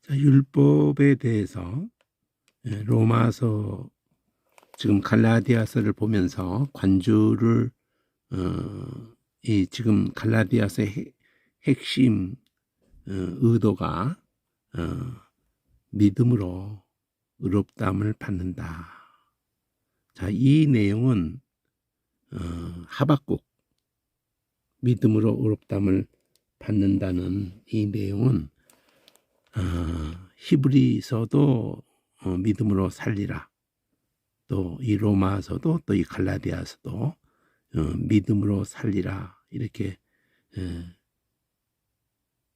자, 율법에 대해서 로마서 지금 갈라디아서를 보면서 관주를 이 지금 갈라디아서의 핵심 의도가 믿음으로 의롭다함을 받는다. 자, 이 내용은 하박국 믿음으로 의롭다함을 받는다는 이 내용은 히브리서도 믿음으로 살리라. 또 이 로마서도 또 이 갈라디아서도 믿음으로 살리라. 이렇게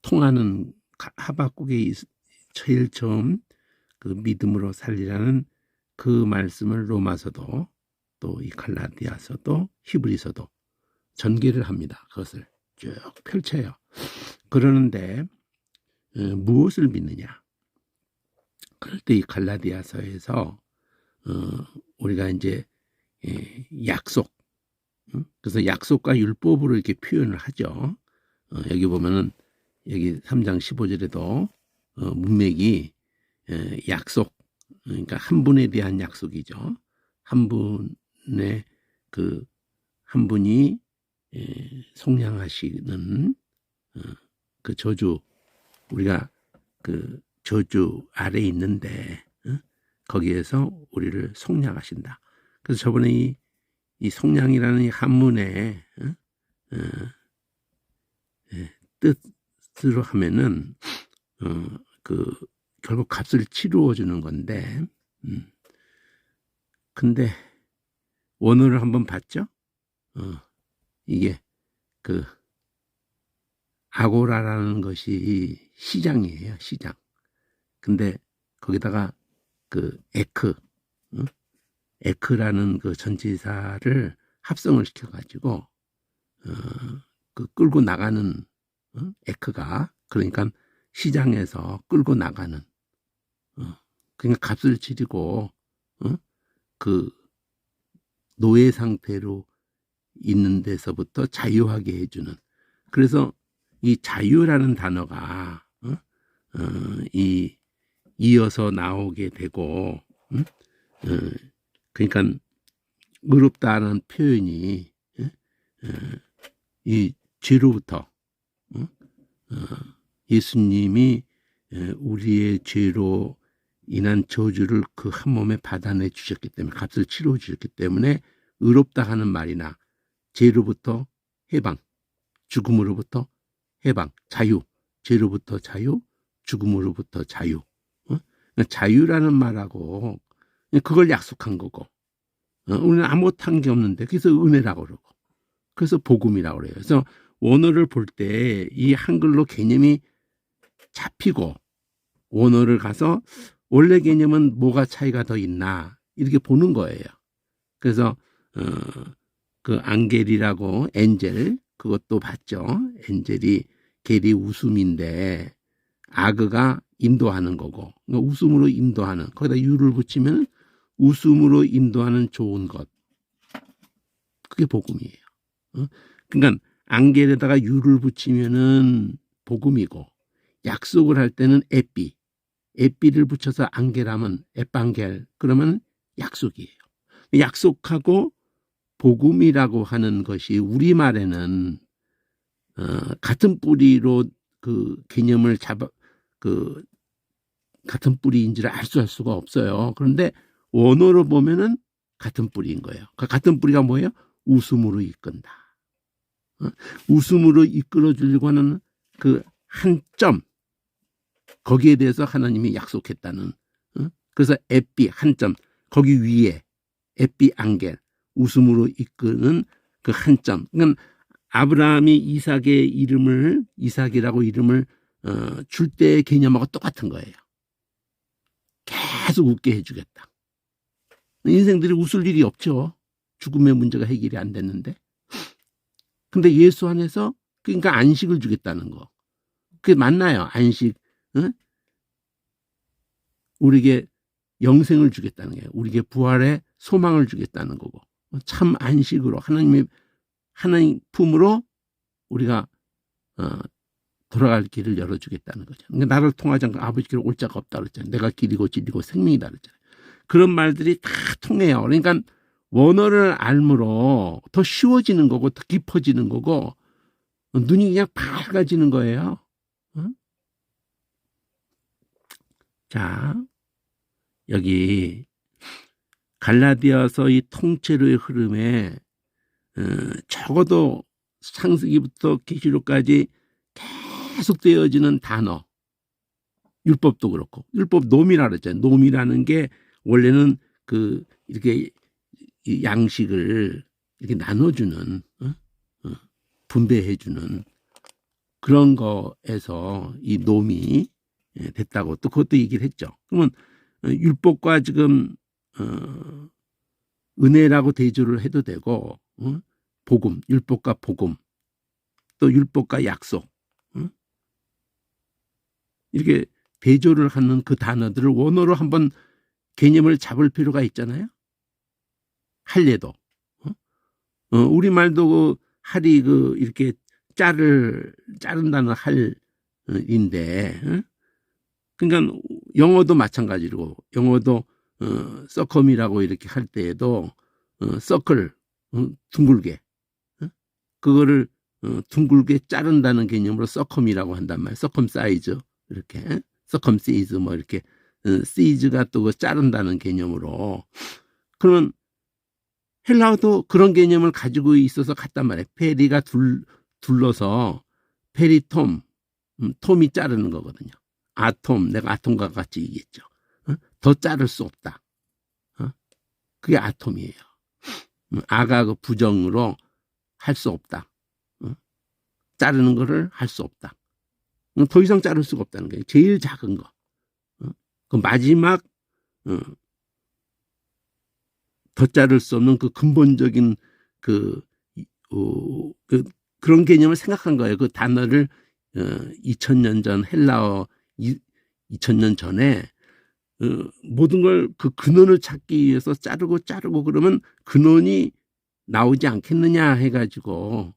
통하는 하박국의 제일 처음 그 믿음으로 살리라는 그 말씀을 로마서도 또 이 갈라디아서도 히브리서도 전개를 합니다. 그것을 쭉 펼쳐요. 그러는데 무엇을 믿느냐? 그럴 때 이 갈라디아서에서 우리가 이제 약속, 그래서 약속과 율법으로 이렇게 표현을 하죠. 여기 보면은 여기 3장 15절에도 문맥이 약속, 그러니까 한 분에 대한 약속이죠. 한 분의 한 분이 속량하시는 그 저주, 우리가 그 저주 아래 있는데 거기에서 우리를 속량하신다. 그래서 저번에 이 속량이라는 이 한문의 뜻으로 하면은 결국 값을 치루어 주는 건데, 근데 원어를 한번 봤죠? 이게 아고라라는 것이 시장이에요, 시장. 근데 거기다가 에크라는 그 전치사를 합성을 시켜가지고 끌고 나가는 에크가, 그러니까 시장에서 끌고 나가는, 그러니까 값을 치르고 그 노예 상태로 있는 데서부터 자유하게 해주는. 그래서 이 자유라는 단어가 이어서 나오게 되고, 그러니까 의롭다는 표현이 이 죄로부터 예수님이 우리의 죄로 인한 저주를 그 한 몸에 받아내 주셨기 때문에, 값을 치러 주셨기 때문에 의롭다 하는 말이나 죄로부터 해방, 죽음으로부터 해방, 자유, 죄로부터 자유, 죽음으로부터 자유. 자유라는 말하고 그걸 약속한 거고, 우리는 아무것도 한 게 없는데 그래서 은혜라고 그러고, 그래서 복음이라고 그래요. 그래서 원어를 볼 때 이 한글로 개념이 잡히고 원어를 가서 원래 개념은 뭐가 차이가 더 있나 이렇게 보는 거예요. 그래서 그 앙겔이라고 엔젤, 그것도 봤죠. 엔젤이 겔이 웃음인데 아그가 인도하는 거고, 그러니까 웃음으로 인도하는, 거기다 유를 붙이면 웃음으로 인도하는 좋은 것, 그게 복음이에요. 그러니까 앙겔에다가 유를 붙이면은 복음이고, 약속을 할 때는 에피를 붙여서 앙겔하면 에빵겔, 그러면 약속이에요. 약속하고 복음이라고 하는 것이 우리말에는 같은 뿌리로 그 개념을 같은 뿌리인지를 알 수가 없어요. 그런데 원어로 보면은 같은 뿌리인 거예요. 그 같은 뿌리가 뭐예요? 웃음으로 이끈다. 웃음으로 이끌어 주려고 하는 그 한 점, 거기에 대해서 하나님이 약속했다는. 그래서 에피 한 점, 거기 위에 에피 앙겔, 웃음으로 이끄는 그 한 점. 그러니까 아브라함이 이삭이라고 이름을 줄 때의 개념하고 똑같은 거예요. 계속 웃게 해주겠다. 인생들이 웃을 일이 없죠. 죽음의 문제가 해결이 안 됐는데. 근데 예수 안에서, 그러니까 안식을 주겠다는 거. 그게 맞나요? 안식. 우리에게 영생을 주겠다는 거예요. 우리에게 부활의 소망을 주겠다는 거고, 참 안식으로 하나님 품으로 우리가 돌아갈 길을 열어주겠다는 거죠. 그러니까 나를 통하지 않고 아버지께로 올 자가 없다 그랬잖아요. 내가 길이고 진리고 생명이다 그랬잖아요. 그런 말들이 다 통해요. 그러니까 원어를 알므로 더 쉬워지는 거고 더 깊어지는 거고 눈이 그냥 밝아지는 거예요. 응? 자, 여기 갈라디아서 이 통째로의 흐름에 적어도 창세기부터 계시록까지 계속 되어지는 단어, 율법도 그렇고, 율법 노미라 그랬잖아요. 노미라는 게 원래는 그 이렇게 양식을 이렇게 나눠주는, 분배해주는 그런 거에서 이 노미 됐다고 또 그것도 얘기를 했죠. 그러면 율법과 지금 은혜라고 대조를 해도 되고, 복음, 율법과 복음, 또 율법과 약속, 이렇게 대조를 하는 그 단어들을 원어로 한번 개념을 잡을 필요가 있잖아요. 할례도, 우리말도 그 할이 그 이렇게 자른다는 할인데, 그러니까 영어도 마찬가지로 영어도 서컴이라고 이렇게 할 때에도 서클 둥글게 그거를 둥글게 자른다는 개념으로 서컴이라고 한단 말이에요. 서컴 사이즈 이렇게 서컴 시즈 뭐 이렇게 시즈가 또 그 자른다는 개념으로. 그러면 헬라어도 그런 개념을 가지고 있어서 같단 말이에요. 페리가 둘러서 페리톰, 톰이 자르는 거거든요. 아톰, 내가 아톰과 같이 얘기했죠. 더 자를 수 없다. 그게 아톰이에요. 아가 그 부정으로 할 수 없다. 자르는 거를 할 수 없다. 더 이상 자를 수가 없다는 거예요. 제일 작은 거. 그 마지막 더 자를 수 없는 그 근본적인 그런 개념을 생각한 거예요. 그 단어를 2000년 전 헬라어 2000년 전에 모든 걸 그 근원을 찾기 위해서 자르고 그러면 근원이 나오지 않겠느냐 해가지고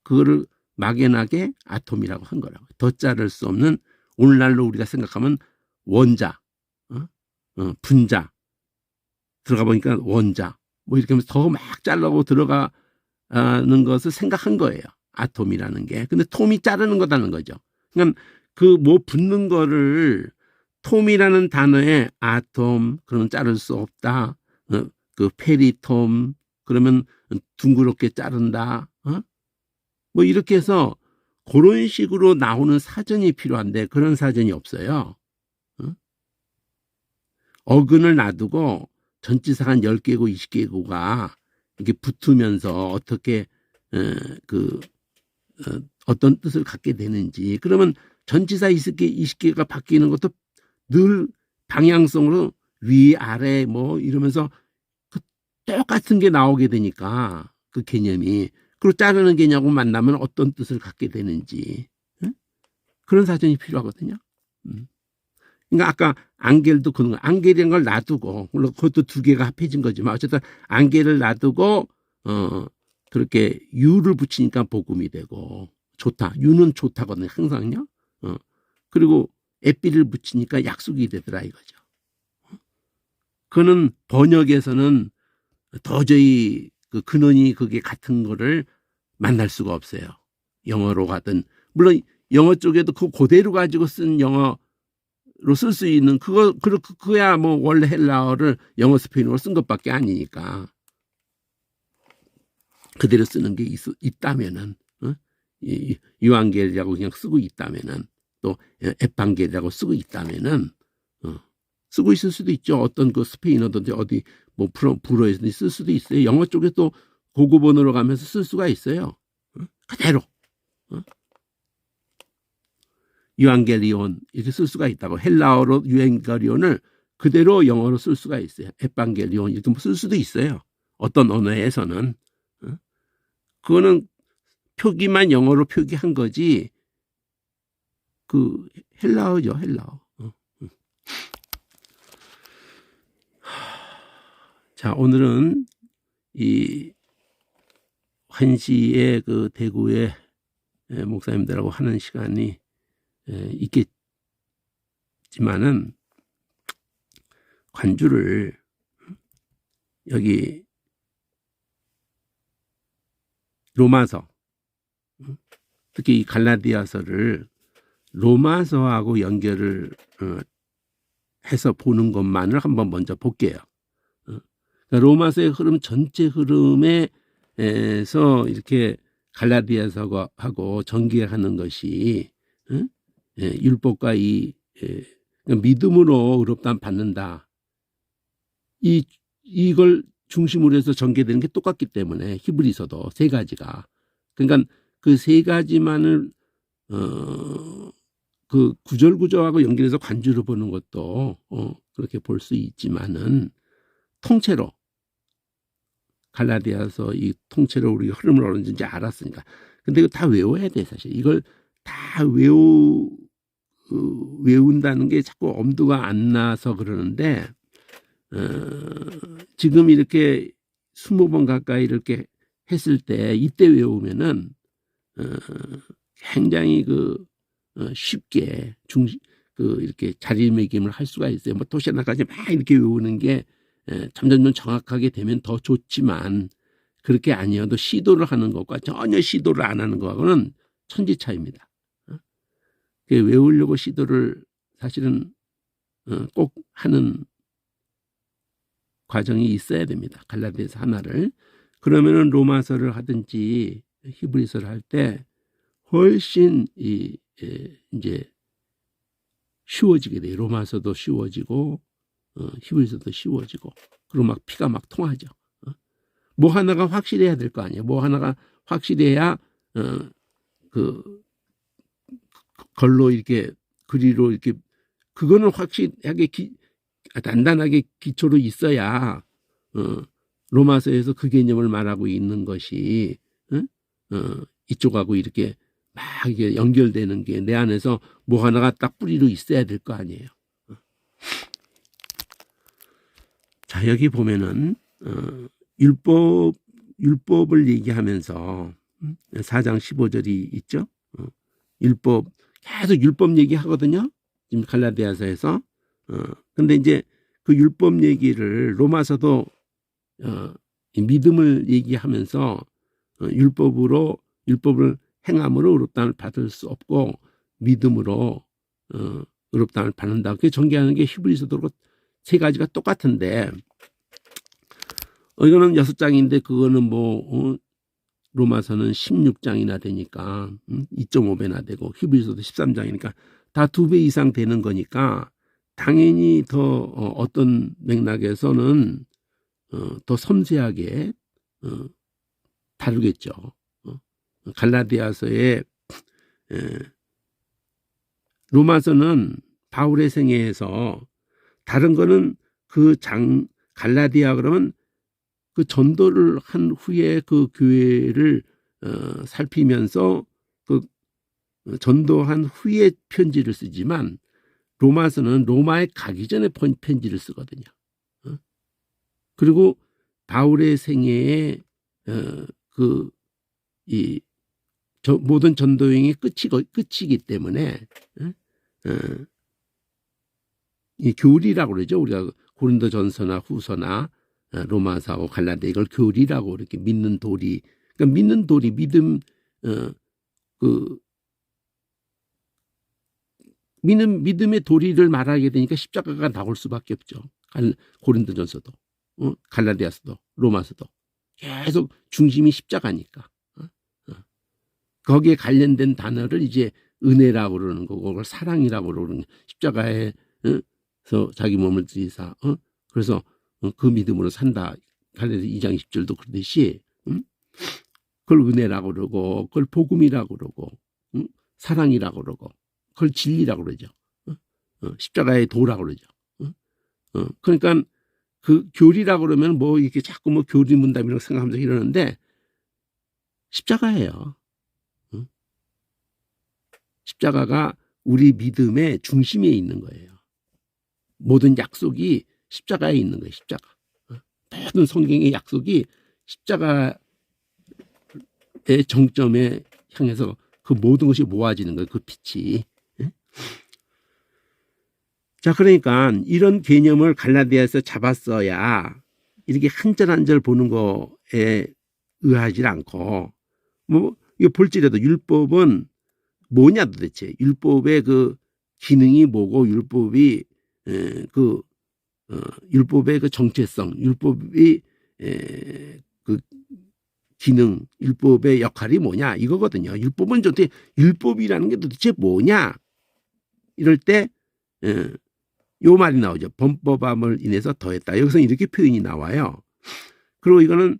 그거를 막연하게 아톰이라고 한 거라고. 더 자를 수 없는 오늘날로 우리가 생각하면 원자, 분자 들어가 보니까 원자 뭐 이렇게 하면서 더 막 자르고 들어가는 것을 생각한 거예요. 아톰이라는 게. 근데 톰이 자르는 거다는 거죠. 그러니까 그 뭐 붙는 거를 톰이라는 단어에 아톰 그러면 자를 수 없다. 그 페리톰 그러면 둥그렇게 자른다. 뭐 이렇게 해서 그런 식으로 나오는 사전이 필요한데 그런 사전이 없어요. 어근을 놔두고 전치사가 한 10개고 20개고가 이렇게 붙으면서 어떻게 어떤 뜻을 갖게 되는지. 그러면 전치사 20개가 바뀌는 것도 늘 방향성으로 위, 아래 뭐 이러면서 그 똑같은 게 나오게 되니까 그 개념이. 그리고 자르는 개념하고 만나면 어떤 뜻을 갖게 되는지. 그런 사전이 필요하거든요. 그러니까 아까 안겔도 그런 거, 안겔이라는 걸 놔두고, 물론 그것도 두 개가 합해진 거지만 어쨌든 안겔을 놔두고 그렇게 유를 붙이니까 복음이 되고 좋다. 유는 좋다거든요. 항상요. 그리고 에피를 붙이니까 약속이 되더라 이거죠. 그는 번역에서는 도저히 그 근원이 그게 같은 거를 만날 수가 없어요. 영어로 가든 물론 영어 쪽에도 그 그대로 가지고 쓴 영어로 쓸 수 있는 그거야 뭐 원래 헬라어를 영어 스페인어로 쓴 것밖에 아니니까 그대로 쓰는 게 있다면은 유한겔이라고 그냥 쓰고 있다면은 또 에판겔이라고 쓰고 있다면은 쓰고 있을 수도 있죠. 어떤 그 스페인어든지 어디 뭐 불어에서 쓸 수도 있어요. 영어 쪽에 또 고급 언어로 가면서 쓸 수가 있어요. 그대로 유한겔리온 이렇게 쓸 수가 있다고. 헬라어로 유한겔리온을 그대로 영어로 쓸 수가 있어요. 에판겔리온 이렇게 쓸 수도 있어요. 어떤 언어에서는. 그거는 표기만 영어로 표기한 거지 그 헬라어죠. 헬라어. 자, 오늘은 이 환시의 그 대구의 목사님들하고 하는 시간이 있겠지만은 관주를 여기 로마서, 특히 이 갈라디아서를 로마서하고 연결을 해서 보는 것만을 한번 먼저 볼게요. 그러니까 로마서의 흐름, 전체 흐름에서 이렇게 갈라디아서하고 전개하는 것이 율법과 믿음으로 의롭다함 받는다. 이걸 중심으로 해서 전개되는 게 똑같기 때문에 히브리서도 세 가지가. 그러니까 그 세 가지만을 그 구절구절하고 연결해서 관주를 보는 것도 그렇게 볼 수 있지만은 통째로 갈라디아서 이 통째로 우리가 흐름을 어느지 알았으니까. 근데 이거 다 외워야 돼 사실. 이걸 다 외운다는 게 자꾸 엄두가 안 나서 그러는데 지금 이렇게 20번 가까이 이렇게 했을 때 이때 외우면은 굉장히 쉽게 이렇게 자리매김을 할 수가 있어요. 뭐 토시나까지 막 이렇게 외우는 게 점점 정확하게 되면 더 좋지만 그렇게 아니어도 시도를 하는 것과 전혀 시도를 안 하는 것하고는 천지 차이입니다. 외우려고 시도를 사실은 꼭 하는 과정이 있어야 됩니다. 갈라디아서 하나를. 그러면은 로마서를 하든지 히브리서를 할 때 훨씬 이제 쉬워지게 돼요. 로마서도 쉬워지고 히브리서도 쉬워지고 그리고 막 피가 막 통하죠. 뭐 하나가 확실해야 될 거 아니에요. 뭐 하나가 확실해야 걸로 이렇게 글이로 이렇게 그거는 확실하게 단단하게 기초로 있어야 로마서에서 그 개념을 말하고 있는 것이 이쪽하고 이렇게 막 이게 연결되는 게 내 안에서 뭐 하나가 딱 뿌리로 있어야 될 거 아니에요. 자, 여기 보면은 율법을 얘기하면서 4장 15절이 있죠. 율법 계속 율법 얘기하거든요. 지금 갈라디아서에서. 근데 이제 그 율법 얘기를 로마서도 믿음을 얘기하면서 율법을 행함으로 의롭다함을 받을 수 없고 믿음으로 의롭다함을 받는다. 그게 전개하는 게 히브리서도 그렇고 세 가지가 똑같은데 이거는 6장인데 그거는 뭐 로마서는 16장이나 되니까 2.5배나 되고 히브리서도 13장이니까 다 2배 이상 되는 거니까 당연히 더 어떤 맥락에서는 더 섬세하게 다루겠죠. 갈라디아서의 로마서는 바울의 생애에서 다른 거는 갈라디아 그러면 그 전도를 한 후에 그 교회를 살피면서 그 전도한 후에 편지를 쓰지만 로마서는 로마에 가기 전에 편지를 쓰거든요. 그리고 바울의 생애에 모든 전도행이 끝이기 때문에 이 교리라고 그러죠. 우리가 고린도전서나 후서나 로마서하고 갈라디아 이걸 교리라고 이렇게 믿는 도리. 그러니까 믿는 도리, 믿음 믿음의 도리를 말하게 되니까 십자가가 나올 수밖에 없죠. 고린도전서도, 갈라디아서도, 로마서도 계속 중심이 십자가니까. 거기에 관련된 단어를 이제 은혜라고 그러는 거고, 그걸 사랑이라고 그러는 거예요. 십자가에서 자기 몸을 드리사, 그래서 그 믿음으로 산다. 갈라디아서 2장 10절도 그러듯이, 그걸 은혜라고 그러고, 그걸 복음이라고 그러고, 사랑이라고 그러고, 그걸 진리라고 그러죠. 십자가의 도라고 그러죠. 그러니까 그 교리라고 그러면 뭐 이렇게 자꾸 뭐 교리 문답이라고 생각하면서 이러는데 십자가예요. 십자가가 우리 믿음의 중심에 있는 거예요. 모든 약속이 십자가에 있는 거예요. 십자가. 모든 성경의 약속이 십자가의 정점에 향해서 그 모든 것이 모아지는 거예요. 그 빛이. 자, 그러니까 이런 개념을 갈라디아에서 잡았어야 이렇게 한 절 한 절 보는 거에 의하지 않고, 뭐 이거 볼지라도 율법은 뭐냐 도대체. 율법의 그 기능이 뭐고, 율법이 율법의 그 정체성, 율법이 그 기능, 율법의 역할이 뭐냐 이거거든요. 율법은 도대체 율법이라는 게 도대체 뭐냐 이럴 때 요 말이 나오죠. 범법함을 인해서 더했다. 여기서 이렇게 표현이 나와요. 그리고 이거는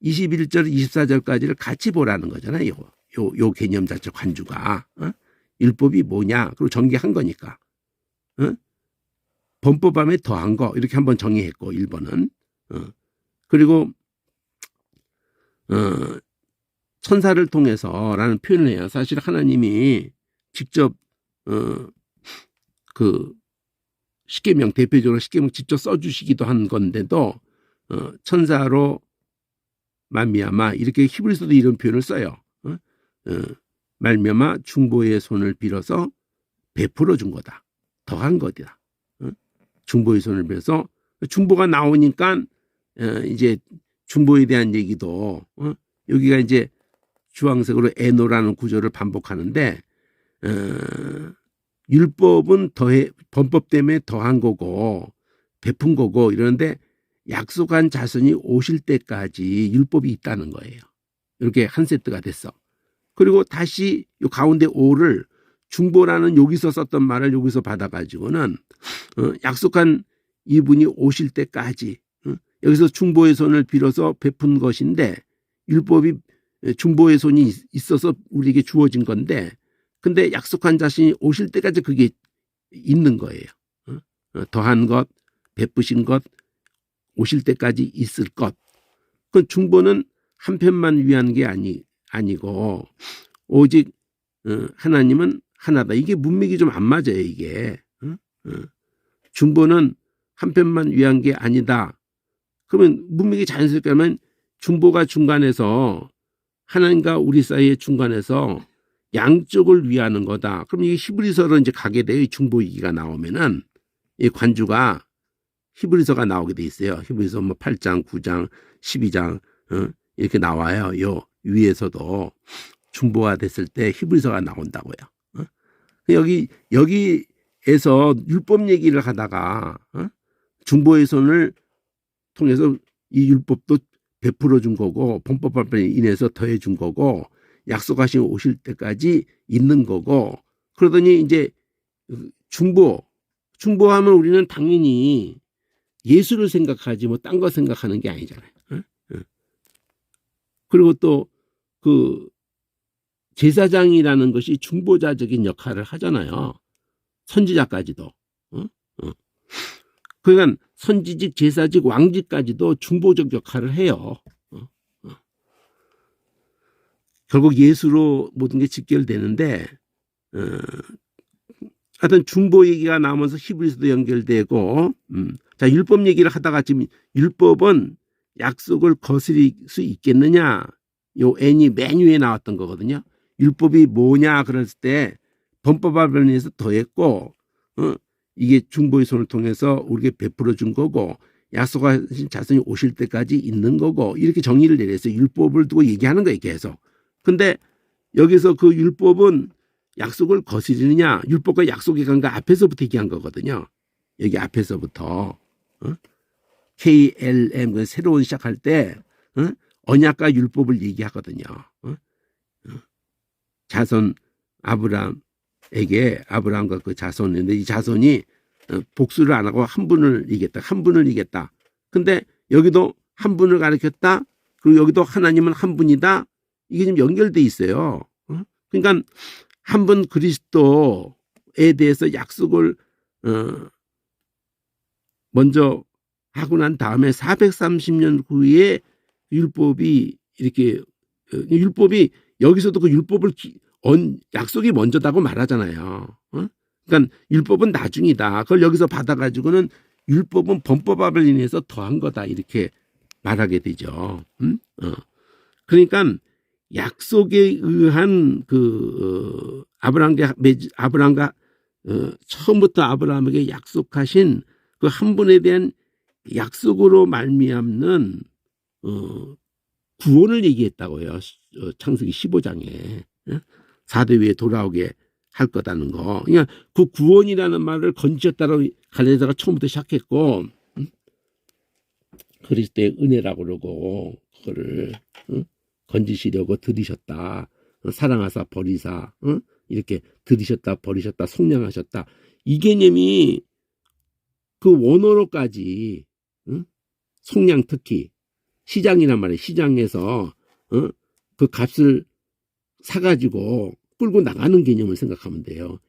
21절, 24절까지를 같이 보라는 거잖아요. 요 개념 자체 관주가. 율법이 뭐냐. 그리고 정의한 거니까. 범법함에 더한 거. 이렇게 한번 정의했고 1번은. 그리고 천사를 통해서라는 표현을 해요. 사실 하나님이 직접 그 십계명, 대표적으로 십계명 직접 써주시기도 한 건데도 천사로 말미암아, 이렇게 히브리서도 이런 표현을 써요. 말미암아 중보의 손을 빌어서 베풀어 준 거다. 더한 거다. 중보의 손을 빌어서, 중보가 나오니까 이제 중보에 대한 얘기도 여기가 이제 주황색으로 에노라는 구조를 반복하는데, 율법은 범법 때문에 더한 거고 베푼 거고 이러는데, 약속한 자손이 오실 때까지 율법이 있다는 거예요. 이렇게 한 세트가 됐어. 그리고 다시 요 가운데 오를 중보라는 여기서 썼던 말을 여기서 받아가지고는 약속한 이분이 오실 때까지, 여기서 중보의 손을 빌어서 베푼 것인데, 율법이 중보의 손이 있어서 우리에게 주어진 건데, 근데 약속한 자신이 오실 때까지 그게 있는 거예요. 더한 것, 베푸신 것, 오실 때까지 있을 것. 그 중보는 한편만 위한 게 아니고 오직 하나님은 하나다. 이게 문맥이 좀 안 맞아요. 이게. 중보는 한편만 위한 게 아니다. 그러면 문맥이 자연스럽게 하면 중보가 중간에서, 하나님과 우리 사이의 중간에서 양쪽을 위하는 거다. 그럼 이게 히브리서로 이제 가게 돼요. 이 중보 얘기가 나오면은 이 관주가 히브리서가 나오게 돼 있어요. 히브리서 뭐 8장, 9장, 12장 이렇게 나와요. 요 위에서도 중보가 됐을 때 히브리서가 나온다고요. 여기에서 율법 얘기를 하다가 중보의 손을 통해서 이 율법도 베풀어 준 거고, 범법함에 인해서 더해 준 거고, 약속하신 오실 때까지 있는 거고, 그러더니 이제 중보하면 우리는 당연히 예수를 생각하지 뭐 딴 거 생각하는 게 아니잖아요. 그리고 또 그 제사장이라는 것이 중보자적인 역할을 하잖아요. 선지자까지도. 그러니까 선지직, 제사직, 왕직까지도 중보적 역할을 해요. 결국 예수로 모든 게 직결되는데, 하여튼 중보 얘기가 나오면서 히브리서도 연결되고, 자, 율법 얘기를 하다가 지금 율법은 약속을 거스릴 수 있겠느냐, 요 N이 맨 위에 나왔던 거거든요. 율법이 뭐냐 그랬을 때 범법함을 인해서 더했고, 이게 중보의 손을 통해서 우리에게 베풀어 준 거고, 약속하신 자손이 오실 때까지 있는 거고, 이렇게 정의를 내렸어요. 율법을 두고 얘기하는 거예요, 계속. 근데 여기서 그 율법은 약속을 거스리느냐, 율법과 약속의 관계 앞에서부터 얘기한 거거든요. 여기 앞에서부터 KLM 새로운 시작할 때 언약과 율법을 얘기하거든요. 자손 아브라함과 그 자손인데, 이 자손이 복수를 안 하고 한 분을 이겼다. 근데 여기도 한 분을 가리켰다. 그리고 여기도 하나님은 한 분이다. 이게 지금 연결돼 있어요. 그러니까 한 분 그리스도에 대해서 약속을 먼저 하고 난 다음에 430년 후에 율법이 이렇게, 율법이 여기서도 그 율법을 약속이 먼저다고 말하잖아요. 그러니까 율법은 나중이다. 그걸 여기서 받아가지고는 율법은 범법함을 인해서 더한 거다, 이렇게 말하게 되죠. 그러니까 약속에 의한 아브라함과 처음부터 아브라함에게 약속하신 그 한 분에 대한 약속으로 말미암는 구원을 얘기했다고요. 창세기 15장에 4대 위에 돌아오게 할 거다는 거. 그러니까 그 구원이라는 말을 건지셨다고 갈라디아서가 처음부터 시작했고, 그리스도의 은혜라고 그러고 그거를 건지시려고 들이셨다. 사랑하사 버리사 이렇게 들이셨다 버리셨다 속량하셨다. 이 개념이 그 원어로까지 속량 특히 시장이란 말이에요. 시장에서 그 값을 사가지고 끌고 나가는 개념을 생각하면 돼요.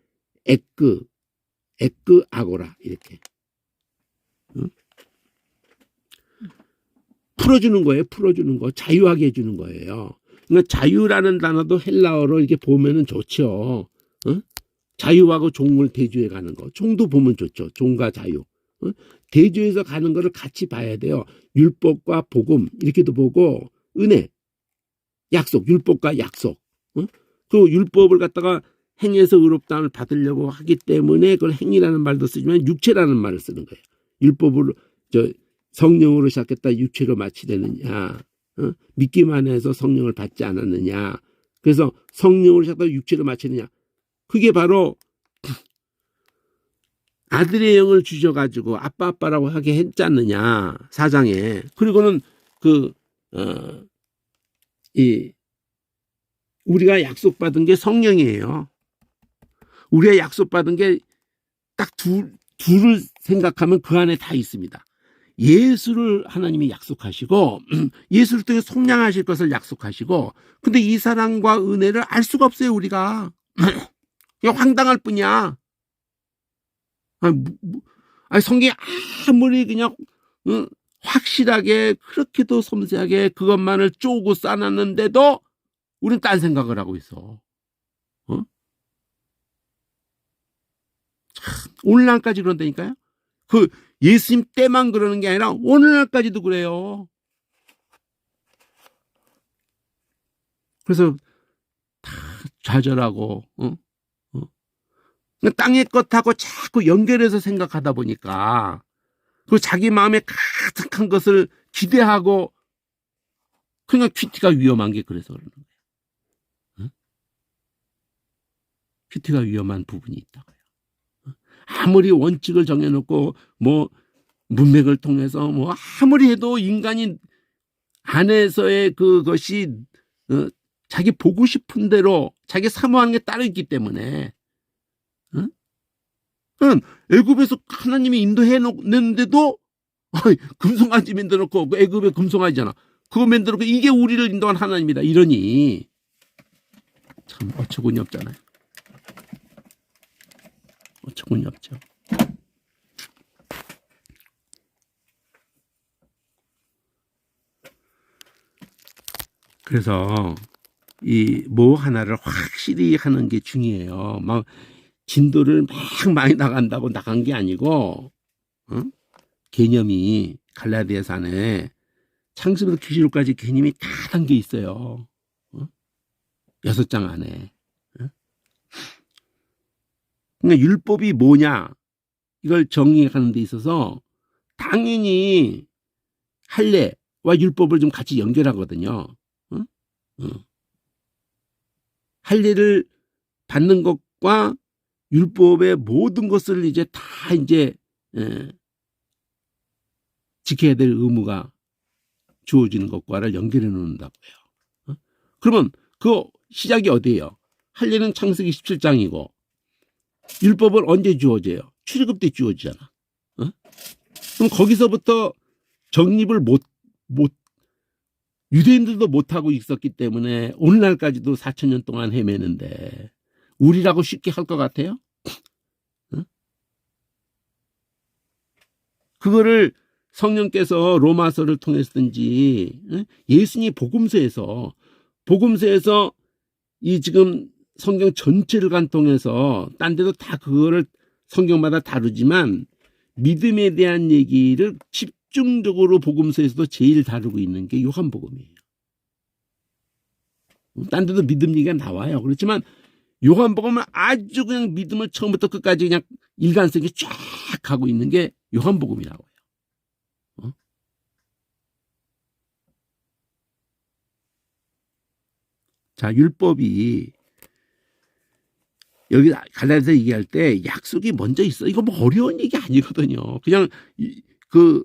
에크 아고라 이렇게 풀어주는 거예요. 풀어주는 거. 자유하게 해주는 거예요. 그러니까 자유라는 단어도 헬라어로 이렇게 보면은 좋죠. 자유하고 종을 대조해 가는 거. 종도 보면 좋죠. 종과 자유. 대조해서 가는 거를 같이 봐야 돼요. 율법과 복음 이렇게도 보고 은혜, 약속, 율법과 약속. 그 율법을 갖다가 행해서 의롭다함을 받으려고 하기 때문에 그걸 행이라는 말도 쓰지만 육체라는 말을 쓰는 거예요. 율법으로 성령으로 시작했다 육체로 마치려느냐. 믿기만 해서 성령을 받지 않았느냐. 그래서 성령으로 시작했다 육체로 마치느냐. 그게 바로 아들의 영을 주셔가지고 아빠라고 하게 했지 않느냐. 4장에. 그리고는 우리가 약속받은 게 성령이에요. 우리가 약속받은 게 딱 둘을 생각하면 그 안에 다 있습니다. 예수를 하나님이 약속하시고 예수를 통해 속량하실 것을 약속하시고 근데 이 사랑과 은혜를 알 수가 없어요. 우리가. 그냥 황당할 뿐이야. 성경이 아무리 그냥 확실하게 그렇게도 섬세하게 그것만을 쪼고 싸놨는데도 우리는 딴 생각을 하고 있어. 오늘날까지 그런다니까요. 그 예수님 때만 그러는 게 아니라 오늘날까지도 그래요. 그래서 다 좌절하고 땅의 것하고 자꾸 연결해서 생각하다 보니까 그 자기 마음에 가득한 것을 기대하고 그냥 큐티가 위험한 게 그래서 그러는 거예요. 큐티가 위험한 부분이 있다고요. 아무리 원칙을 정해놓고 문맥을 통해서 아무리 해도 인간이 안에서의 그것이 자기 보고 싶은 대로 자기 사모하는 게 따로 있기 때문에 애굽에서 하나님이 인도해 놓는데도 금송아지 만들어 놓고 애굽에 금송아지잖아. 그거 만들어 놓고 이게 우리를 인도한 하나님이다 이러니 참 어처구니 없잖아요. 어처구니 없죠. 그래서 이 하나를 확실히 하는 게 중요해요. 막 진도를 막 많이 나간다고 나간 게 아니고 개념이 갈라디아서 안에 창세부터 계시록까지 개념이 다 담겨 있어요. 6장 안에. 그러니까 율법이 뭐냐 이걸 정의하는 데 있어서 당연히 할례와 율법을 좀 같이 연결하거든요. 할례를 받는 것과 율법의 모든 것을 이제 다 지켜야 될 의무가 주어지는 것과를 연결해 놓는다고요. 그러면 그 시작이 어디예요? 할례는 창세기 17장이고 율법은 언제 주어져요? 출애굽 때 주어지잖아. 그럼 거기서부터 정립을 유대인들도 못하고 있었기 때문에 오늘날까지도 4,000년 동안 헤매는데 우리라고 쉽게 할 것 같아요? 그거를 성령께서 로마서를 통해서든지 예수님 복음서에서 이 지금 성경 전체를 관통해서 딴 데도 다 그거를 성경마다 다루지만 믿음에 대한 얘기를 집중적으로 복음서에서도 제일 다루고 있는 게 요한복음이에요. 딴 데도 믿음 얘기가 나와요. 그렇지만 요한복음은 아주 그냥 믿음을 처음부터 끝까지 그냥 일관성이 쫙 하고 있는 게 요한복음이라고요. 어? 자, 율법이 여기 갈라디아서 얘기할 때 약속이 먼저 있어. 이거 뭐 어려운 얘기 아니거든요. 그냥 그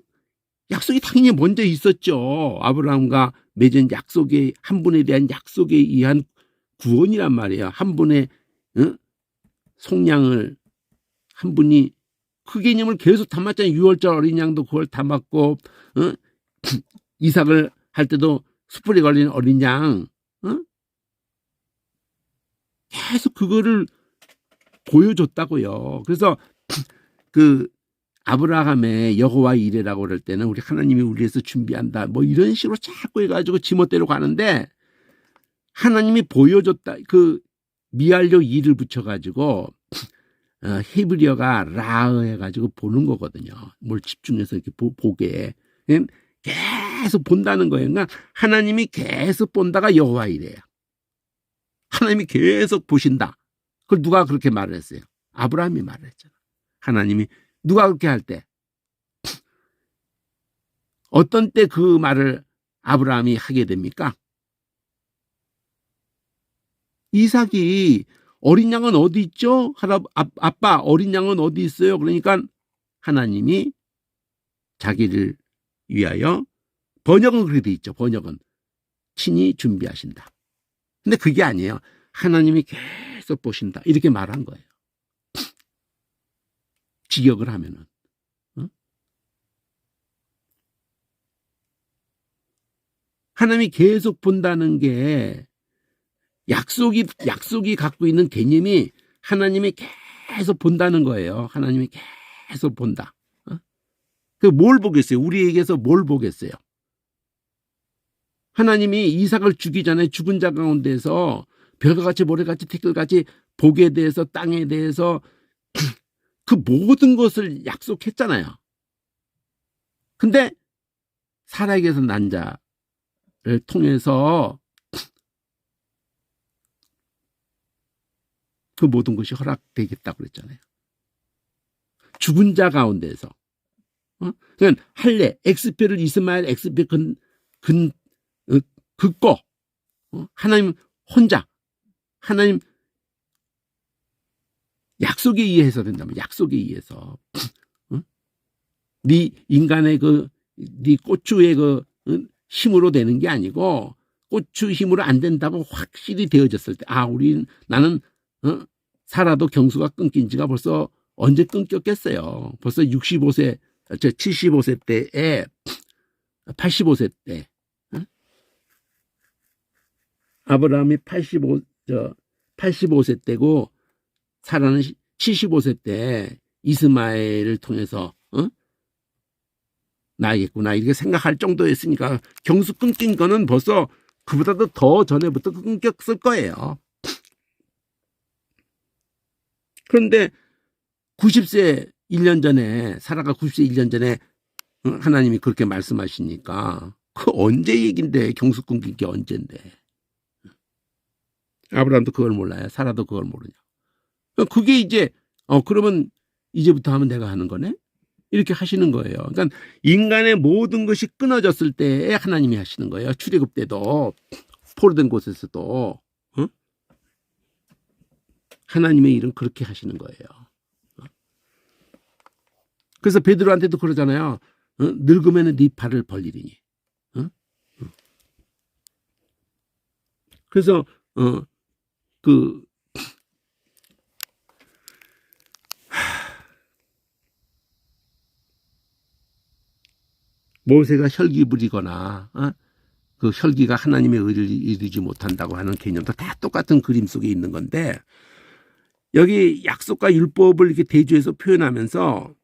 약속이 당연히 먼저 있었죠. 아브라함과 맺은 약속의 한 분에 대한 약속에 의한 구원이란 말이에요. 한 분의 속량을 한 분이 그 개념을 계속 담았잖아요. 6월절 어린 양도 그걸 담았고 이삭을 할 때도 숯불에 걸린 어린 양 계속 그거를 보여줬다고요. 그래서 그 아브라함의 여호와 이레라고 그럴 때는 우리 하나님이 우리 위해서 준비한다 뭐 이런 식으로 자꾸 해가지고 지멋대로 가는데 하나님이 보여줬다. 그 미알료 이를 붙여가지고 히브리어가 라어 해가지고 보는 거거든요. 뭘 집중해서 이렇게 보게 계속 본다는 거예요. 그러니까 하나님이 계속 본다가 여호와 이레야. 하나님이 계속 보신다. 그걸 누가 그렇게 말을 했어요? 아브라함이 말을 했잖아. 하나님이 누가 그렇게 할 때 어떤 때 그 말을 아브라함이 하게 됩니까? 이삭이 어린 양은 어디 있죠? 아빠 어린 양은 어디 있어요? 그러니까 하나님이 자기를 위하여 번역은 그렇게 돼 있죠. 번역은 친히 준비하신다. 근데 그게 아니에요. 하나님이 계속 보신다. 이렇게 말한 거예요. 직역을 하면은. 하나님이 계속 본다는 게 약속이 갖고 있는 개념이 하나님이 계속 본다는 거예요. 하나님이 계속 본다. 그 뭘 보겠어요? 우리에게서 뭘 보겠어요? 하나님이 이삭을 죽이기 전에 죽은 자 가운데서 별과 같이 모래같이 티끌같이 복에 대해서 땅에 대해서 그 모든 것을 약속했잖아요. 근데 살아계서 난 자를 통해서 그 모든 것이 허락되겠다고 그랬잖아요. 죽은 자 가운데서. 그러니까 할례, 엑스표를 이스마엘 엑스표 긋고 하나님 혼자 하나님 약속에 의해서 된다면 약속에 의해서 네 인간의 네 고추의 힘으로 되는 게 아니고 고추 힘으로 안 된다고 확실히 되어졌을 때 나는 살아도 경수가 끊긴 지가 벌써 언제 끊겼겠어요. 벌써 65세 75세 때에 85세 때 아브라함이 85세 때고 사라는 75세 때 이스마엘을 통해서 나겠구나 이렇게 생각할 정도였으니까 경수 끊긴 거는 벌써 그보다도 더 전에부터 끊겼을 거예요. 그런데 90세 1년 전에 사라가 90세 1년 전에 하나님이 그렇게 말씀하시니까 그 언제 얘긴데 경수 끊긴 게 언젠데. 아브라함도 그걸 몰라요. 사라도 그걸 모르냐. 그게 이제 그러면 이제부터 하면 내가 하는 거네. 이렇게 하시는 거예요. 그러니까 인간의 모든 것이 끊어졌을 때에 하나님이 하시는 거예요. 출애굽 때도 포로된 곳에서도 하나님의 일은 그렇게 하시는 거예요. 그래서 베드로한테도 그러잖아요. 늙으면 네 팔을 벌리리니. 그래서 모세가 혈기 부리거나 그 혈기가 하나님의 의를 이루지 못한다고 하는 개념도 다 똑같은 그림 속에 있는 건데 여기 약속과 율법을 이렇게 대조해서 표현하면서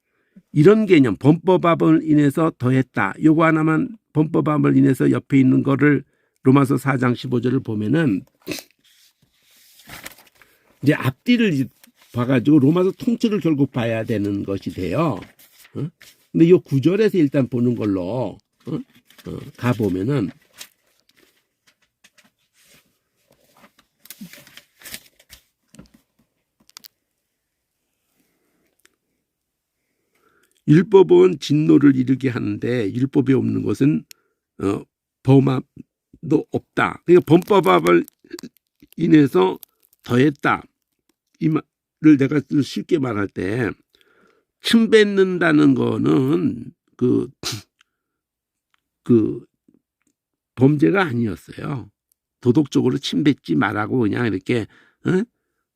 이런 개념 범법함을 인해서 더했다. 요거 하나만 범법함을 인해서 옆에 있는 거를 로마서 4장 15절을 보면은 이제 앞뒤를 봐가지고 로마서 통째를 결국 봐야 되는 것이 돼요. 근데 이 9절에서 일단 보는 걸로 가보면은 율법은 진노를 이르게 하는데 율법이 없는 것은 범함도 없다. 그러니까 범법을 인해서 더했다. 이 말을 내가 쉽게 말할 때 침 뱉는다는 거는 그 범죄가 아니었어요. 도덕적으로 침 뱉지 말라고 그냥 이렇게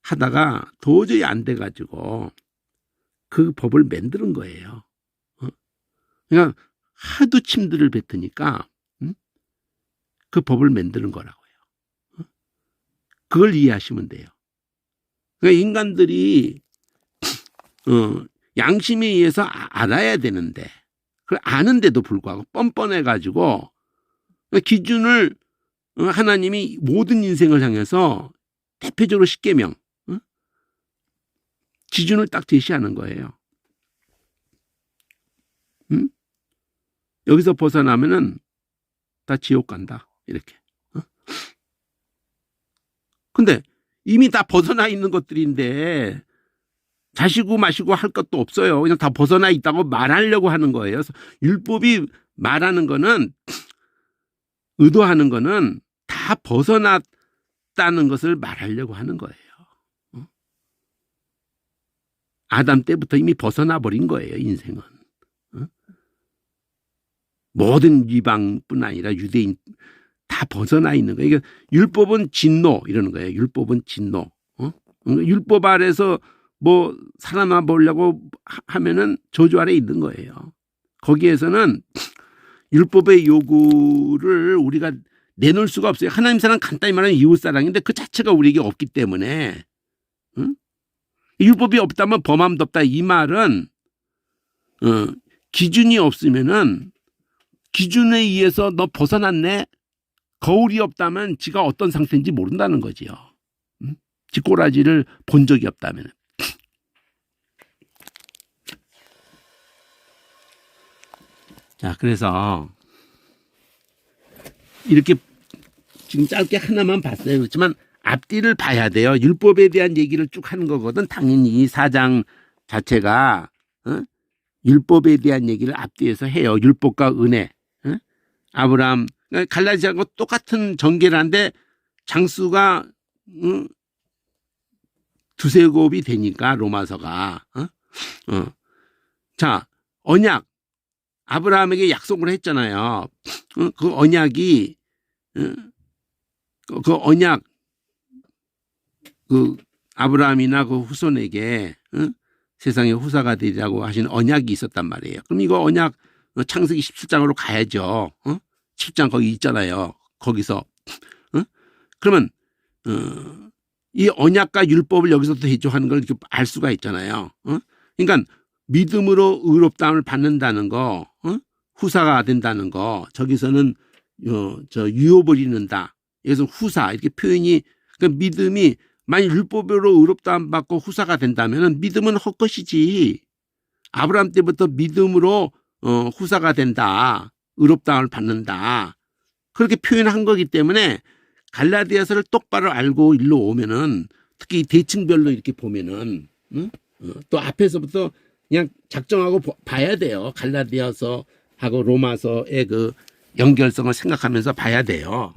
하다가 도저히 안 돼가지고 그 법을 만드는 거예요. 그러니까 하도 침들을 뱉으니까 그 법을 만드는 거라고요. 그걸 이해하시면 돼요. 그러니까 인간들이 양심에 의해서 알아야 되는데 그걸 아는데도 불구하고 뻔뻔해가지고 기준을 하나님이 모든 인생을 향해서 대표적으로 십계명 기준을 딱 제시하는 거예요. 여기서 벗어나면은 다 지옥 간다 이렇게. 근데 이미 다 벗어나 있는 것들인데 자시고 마시고 할 것도 없어요. 그냥 다 벗어나 있다고 말하려고 하는 거예요. 그래서 율법이 말하는 거는 의도하는 거는 다 벗어났다는 것을 말하려고 하는 거예요. 아담 때부터 이미 벗어나 버린 거예요. 인생은. 모든 이방뿐 아니라 유대인 다 벗어나 있는 거예요. 그러니까 율법은 진노 이러는 거예요. 율법은 진노. 율법 아래서 뭐 살아나 보려고 하면은 저주 아래 있는 거예요. 거기에서는 율법의 요구를 우리가 내놓을 수가 없어요. 하나님 사랑 간단히 말하면 이웃사랑인데 그 자체가 우리에게 없기 때문에 율법이 없다면 범함도 없다. 이 말은 기준이 없으면은 기준에 의해서 너 벗어났네. 거울이 없다면 지가 어떤 상태인지 모른다는 거지요. 지 꼬라지를 본 적이 없다면. 자, 그래서 이렇게 지금 짧게 하나만 봤어요. 그렇지만 앞뒤를 봐야 돼요. 율법에 대한 얘기를 쭉 하는 거거든. 당연히 이 4장 자체가 율법에 대한 얘기를 앞뒤에서 해요. 율법과 은혜. 아브라함 갈라디아하고 똑같은 전개라는데 장수가 두세 곱이 되니까 로마서가 자 언약 아브라함에게 약속을 했잖아요. 그 언약이 그 언약 그 아브라함이나 그 후손에게 세상의 후사가 되리라고 하신 언약이 있었단 말이에요. 그럼 이거 언약 창세기 17장으로 가야죠. 10장 거기 있잖아요. 거기서 그러면 이 언약과 율법을 여기서 대조하는 걸 이렇게 알 수가 있잖아요. 그러니까 믿음으로 의롭다함을 받는다는 거, 후사가 된다는 거, 저기서는 유업을 이룬다. 여기서 후사 이렇게 표현이 그러니까 믿음이 만약 율법으로 의롭다함 받고 후사가 된다면 믿음은 헛것이지. 아브라함 때부터 믿음으로 후사가 된다. 의롭다함을 받는다. 그렇게 표현한 거기 때문에 갈라디아서를 똑바로 알고 일로 오면은 특히 대칭별로 이렇게 보면은 또 앞에서부터 그냥 작정하고 봐야 돼요. 갈라디아서하고 로마서의 그 연결성을 생각하면서 봐야 돼요.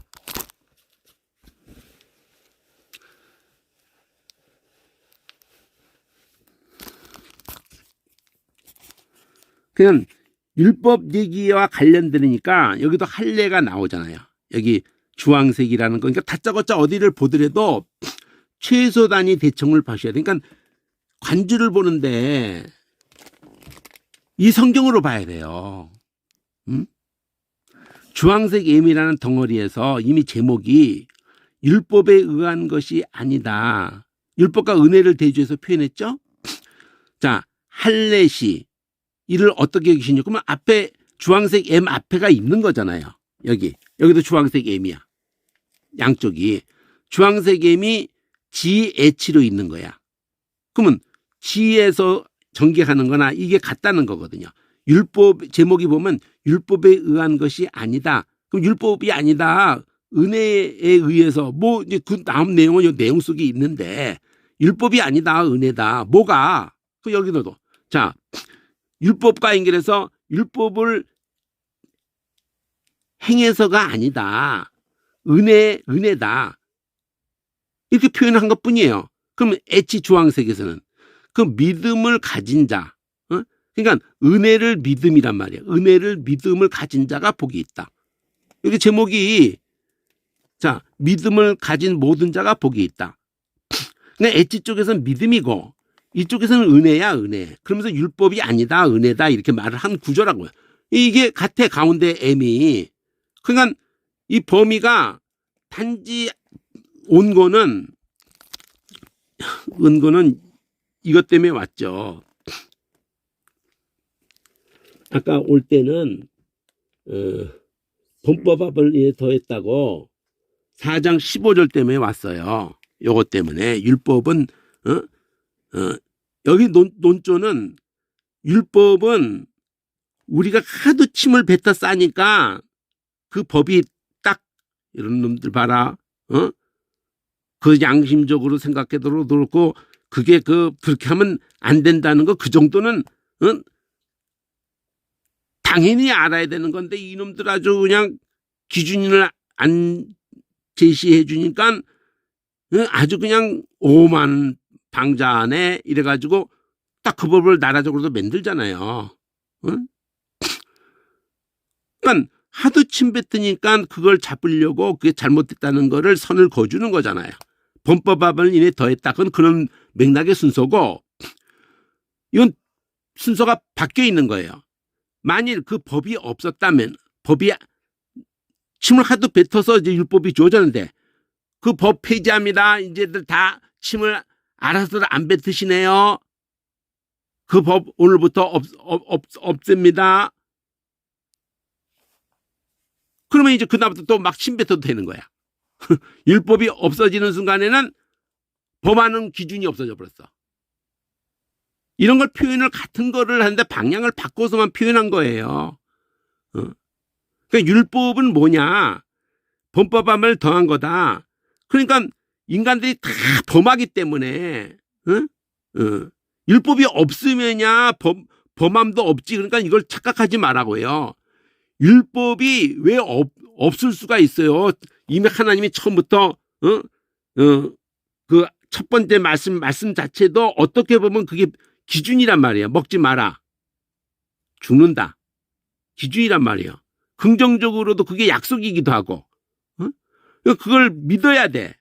그냥 율법 얘기와 관련되니까 여기도 할례가 나오잖아요. 여기 주황색이라는 거. 그러니까 다짜고짜 어디를 보더라도 최소 단위 대청을 봐셔야 돼요. 그러니까 관주를 보는데 이 성경으로 봐야 돼요. 주황색 M이라는 덩어리에서 이미 제목이 율법에 의한 것이 아니다. 율법과 은혜를 대조해서 표현했죠. 자, 할례시 이를 어떻게 여기시냐? 그러면 앞에 주황색 M 앞에가 있는 거잖아요. 여기도 주황색 M이야. 양쪽이 주황색 M이 GH로 있는 거야. 그러면 G에서 전개하는 거나 이게 같다는 거거든요. 율법 제목이 보면 율법에 의한 것이 아니다. 그럼 율법이 아니다. 은혜에 의해서 뭐 이제 그 다음 내용은 이 내용 속에 있는데 율법이 아니다. 은혜다. 뭐가? 그 여기도 자 율법과 연결해서 율법을 행해서가 아니다. 은혜다. 이렇게 표현한 것 뿐이에요. 그럼 엣지 주황색에서는 그 믿음을 가진 자, 그러니까 은혜를 믿음이란 말이에요. 은혜를 믿음을 가진 자가 복이 있다. 여기 제목이 자, 믿음을 가진 모든 자가 복이 있다. 그러니까 엣지 쪽에서는 믿음이고 이쪽에서는 은혜야, 은혜. 그러면서 율법이 아니다, 은혜다 이렇게 말을 한 구조라고요. 이게 같아, 가운데 M이. 그러니까 이 범위가 단지 은거는 이것 때문에 왔죠. 아까 올 때는 범법합을 더했다고 4장 15절 때문에 왔어요. 요것 때문에 율법은 여기 논조는 율법은 우리가 하도 침을 뱉어 싸니까 그 법이 딱 이런 놈들 봐라. 그 양심적으로 생각해도 그렇고 그게 그렇게 하면 안 된다는 거 그 정도는 당연히 알아야 되는 건데 이놈들 아주 그냥 기준을 안 제시해 주니까 아주 그냥 오만 방자하네 이래가지고 딱 그 법을 나라적으로도 만들잖아요. 그러니까 하도 침 뱉으니까 그걸 잡으려고 그게 잘못됐다는 거를 선을 그어주는 거잖아요. 범법합을 인해 더했다. 그건 그런 맥락의 순서고 이건 순서가 바뀌어 있는 거예요. 만일 그 법이 없었다면 법이 침을 하도 뱉어서 이제 율법이 주어졌는데 그 법 폐지합니다. 이제들 다 침을 알아서 안 뱉으시네요. 그 법 오늘부터 없앱니다. 그러면 이제 그다음부터 또 막 침 뱉어도 되는 거야. 율법이 없어지는 순간에는 범하는 기준이 없어져 버렸어. 이런 걸 표현을 같은 거를 하는데 방향을 바꿔서만 표현한 거예요. 그러니까 율법은 뭐냐? 범법함을 더한 거다. 그러니까 인간들이 다 범하기 때문에 율법이 없으면야 범함도 없지. 그러니까 이걸 착각하지 말라고요. 율법이 왜 없을 수가 있어요? 이미 하나님이 처음부터 그 첫 번째 말씀 자체도 어떻게 보면 그게 기준이란 말이에요. 먹지 마라. 죽는다. 기준이란 말이에요. 긍정적으로도 그게 약속이기도 하고. 그걸 믿어야 돼.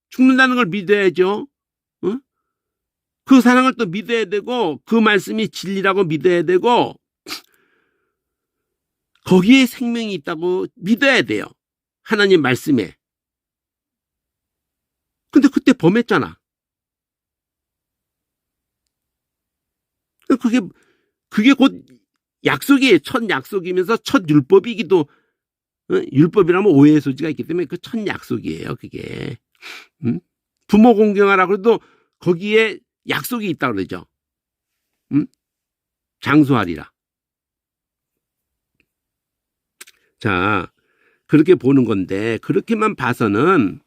죽는다는 걸 믿어야죠. 그 사랑을 또 믿어야 되고 그 말씀이 진리라고 믿어야 되고 거기에 생명이 있다고 믿어야 돼요. 하나님 말씀에. 근데 그때 범했잖아. 그게 곧 약속이에요. 첫 약속이면서 첫 율법이기도 율법이라면 오해의 소지가 있기 때문에 그 첫 약속이에요. 그게. 부모 공경하라고 해도 거기에 약속이 있다고 그러죠. 장수하리라. 자, 그렇게 보는 건데 그렇게만 봐서는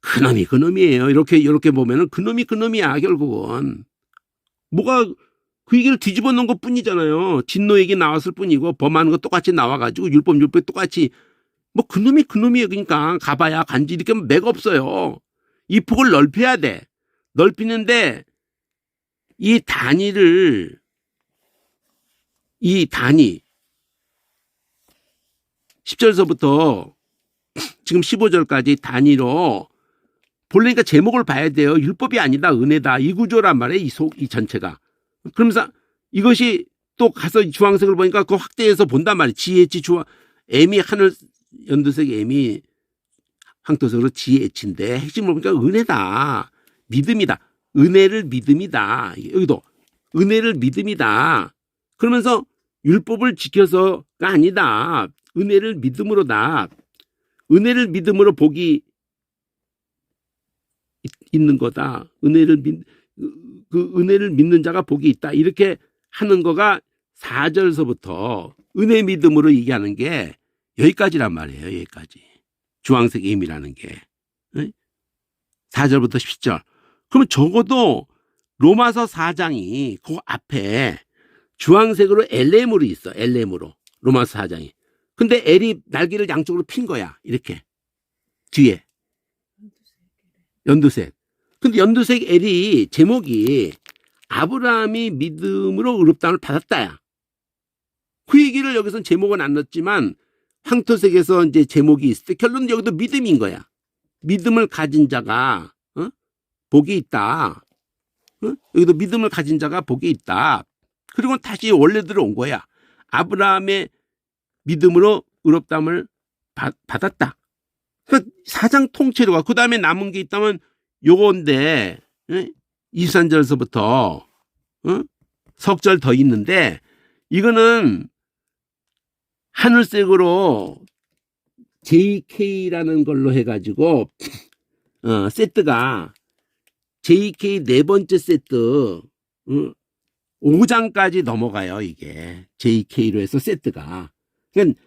그놈이 그놈이에요. 이렇게 보면은 그놈이 그놈이야. 결국은 뭐가 그 얘기를 뒤집어 놓은 것 뿐이잖아요. 진노 얘기 나왔을 뿐이고 범하는 거 똑같이 나와가지고 율법 똑같이 뭐 그놈이 그놈이에요. 그러니까 가봐야 간지 이렇게 하면 맥 없어요. 이 폭을 넓혀야 돼. 넓히는데 이 단위 10절서부터 지금 15절까지 단위로 보려니까 제목을 봐야 돼요. 율법이 아니다, 은혜다. 이 구조란 말이에요. 이 전체가. 그러면서 이것이 또 가서 주황색을 보니까 그 확대해서 본단 말이에요. 지혜치 M이 하늘 연두색 M이 황토색으로 지혜치인데 핵심을 보니까 은혜다. 믿음이다. 은혜를 믿음이다. 여기도 은혜를 믿음이다. 그러면서 율법을 지켜서가 아니다. 은혜를 믿음으로다. 은혜를 믿음으로 복이 있는 거다. 은혜를 믿는 자가 복이 있다. 이렇게 하는 거가 4절서부터 은혜 믿음으로 얘기하는 게 여기까지란 말이에요. 여기까지. 주황색 임이라는 게. 4절부터 10절. 그러면 적어도 로마서 4장이 그 앞에 주황색으로 LM으로 있어. LM으로. 로마서 4장이. 근데 L이 날개를 양쪽으로 핀 거야. 이렇게. 뒤에. 연두색. 근데 연두색 L이 제목이 아브라함이 믿음으로 의롭다함을 받았다야. 그 얘기를 여기서는 제목은 안 넣었지만 황토색에서 이제 제목이 있을 때 결론은 여기도 믿음인 거야. 믿음을 가진 자가 복이 있다. 여기도 믿음을 가진 자가 복이 있다. 그리고 다시 원래대로 온 거야. 아브라함의 믿음으로 의롭다함을 받았다. 그러니까 사장 통째로가 그 다음에 남은 게 있다면 요건데 23절서부터 석절 더 있는데 이거는 하늘색으로 JK라는 걸로 해가지고 세트가 JK 네 번째 세트 5장까지 넘어가요. 이게 JK로 해서 세트가. 그러니까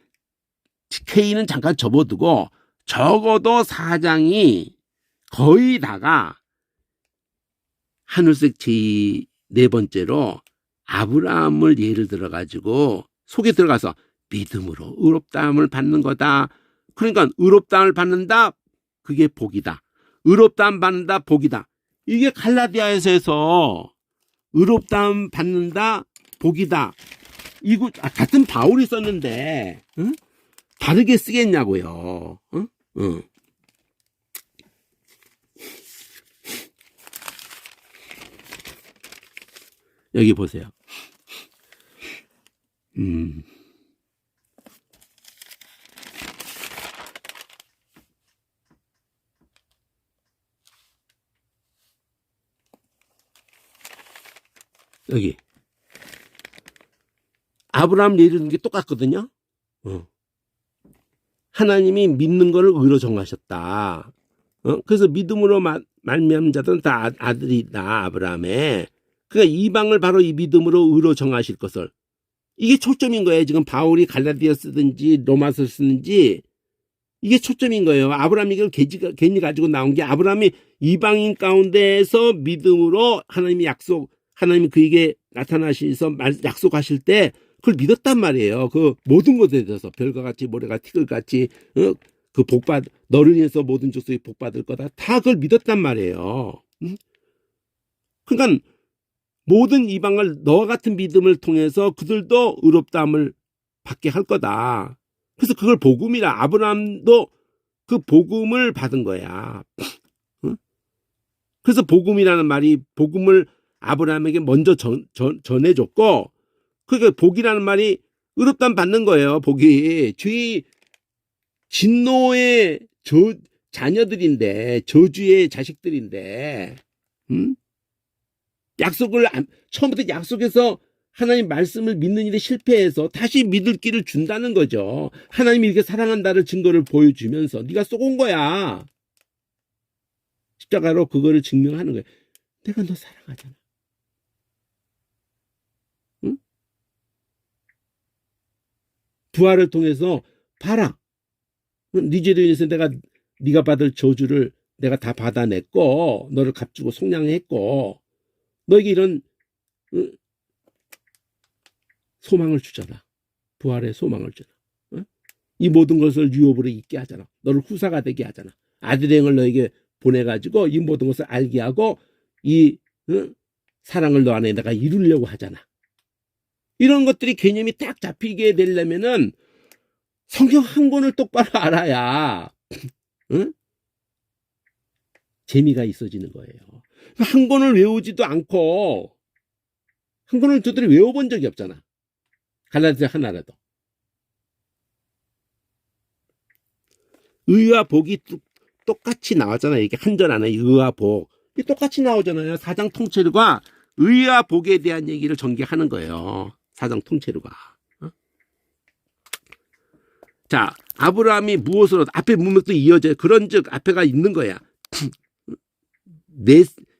K는 잠깐 접어두고 적어도 4장이 거의 다가 하늘색 J 네 번째로 아브라함을 예를 들어가지고 속에 들어가서 믿음으로 의롭다함을 받는 거다. 그러니까 의롭다함을 받는다. 그게 복이다. 의롭다함 받는다. 복이다. 이게 갈라디아에서 의롭다함 받는다. 복이다. 이거 같은 바울이 썼는데 다르게 쓰겠냐고요. 여기 보세요. 여기 아브라함 예를 든 게 똑같거든요. 하나님이 믿는 것을 의로 정하셨다. 그래서 믿음으로 말미암은 자들은 다 아들이다. 아브라함의. 그러니까 이방을 바로 이 믿음으로 의로 정하실 것을. 이게 초점인 거예요. 지금 바울이 갈라디아 쓰든지 로마서 쓰든지 이게 초점인 거예요. 아브라함이 이걸 괜히 가지고 나온 게 아브라함이 이방인 가운데에서 믿음으로 하나님이 그에게 나타나셔서 약속하실 때 그걸 믿었단 말이에요. 그 모든 것에 대해서 별과 같이 모래가 티끌같이 그 너를 인해서 모든 족속이 복받을 거다. 다 그걸 믿었단 말이에요. 그러니까 모든 이방을 너와 같은 믿음을 통해서 그들도 의롭다함을 받게 할 거다. 그래서 그걸 복음이라. 아브라함도 그 복음을 받은 거야. 그래서 복음이라는 말이 복음을 아브라함에게 먼저 전해줬고 그게 복이라는 말이 의롭다함 받는 거예요. 복이 주의 진노의 자녀들인데 저주의 자식들인데 처음부터 약속해서 하나님 말씀을 믿는 일에 실패해서 다시 믿을 길을 준다는 거죠. 하나님이 이렇게 사랑한다는 증거를 보여주면서 네가 쏘은 거야. 십자가로 그거를 증명하는 거야. 내가 너 사랑하잖아. 응? 부활을 통해서 봐라. 네 죄로 인해서 네가 받을 저주를 내가 다 받아냈고 너를 값주고 속량했고 너에게 이런 소망을 주잖아. 부활의 소망을 주잖아. 이 모든 것을 유업으로 있게 하잖아. 너를 후사가 되게 하잖아. 아들의 영을 너에게 보내가지고 이 모든 것을 알게 하고 이 사랑을 너 안에 내가 이루려고 하잖아. 이런 것들이 개념이 딱 잡히게 되려면은 성경 한 권을 똑바로 알아야 재미가 있어지는 거예요. 한 권을 외우지도 않고 한 권을 저들이 외워본 적이 없잖아. 갈라디아 하나라도. 의와 복이 똑같이 나왔잖아요. 이게 한 절 안에 의와 복. 이게 똑같이 나오잖아요. 사장 통째로가 의와 복에 대한 얘기를 전개하는 거예요. 사장 통째로가. 자, 아브라함이 무엇으로 앞에 문맥도 이어져요. 그런즉 앞에가 있는 거야.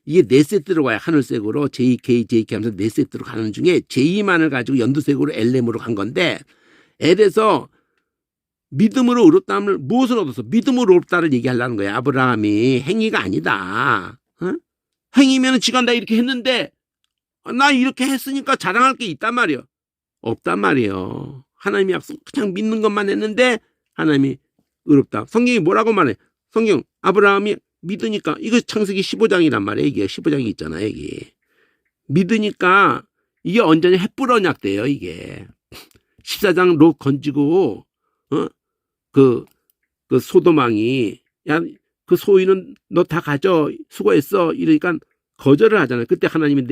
이게 네 세트로 가요. 하늘색으로 JK 하면서 네 세트로 가는 중에 J만을 가지고 연두색으로 LM으로 간 건데 L에서 믿음으로 의롭다함을 무엇을 얻었어? 믿음으로 의롭다를 얘기하려는 거야. 아브라함이 행위가 아니다. 행위면 지가 나 이렇게 했는데 나 이렇게 했으니까 자랑할 게 있단 말이에요. 없단 말이에요. 하나님의 약속 그냥 믿는 것만 했는데 하나님이 의롭다. 성경이 뭐라고 말해? 성경 아브라함이 믿으니까 이거 창세기 15장이란 말이에요. 이게 15장이 있잖아요. 이게 믿으니까 이게 완전히 햇불 언약돼요. 이게 14장 롯 건지고 그 소도망이 야 그 소유는 너 다 가져 수고했어 이러니까 거절을 하잖아요. 그때 하나님이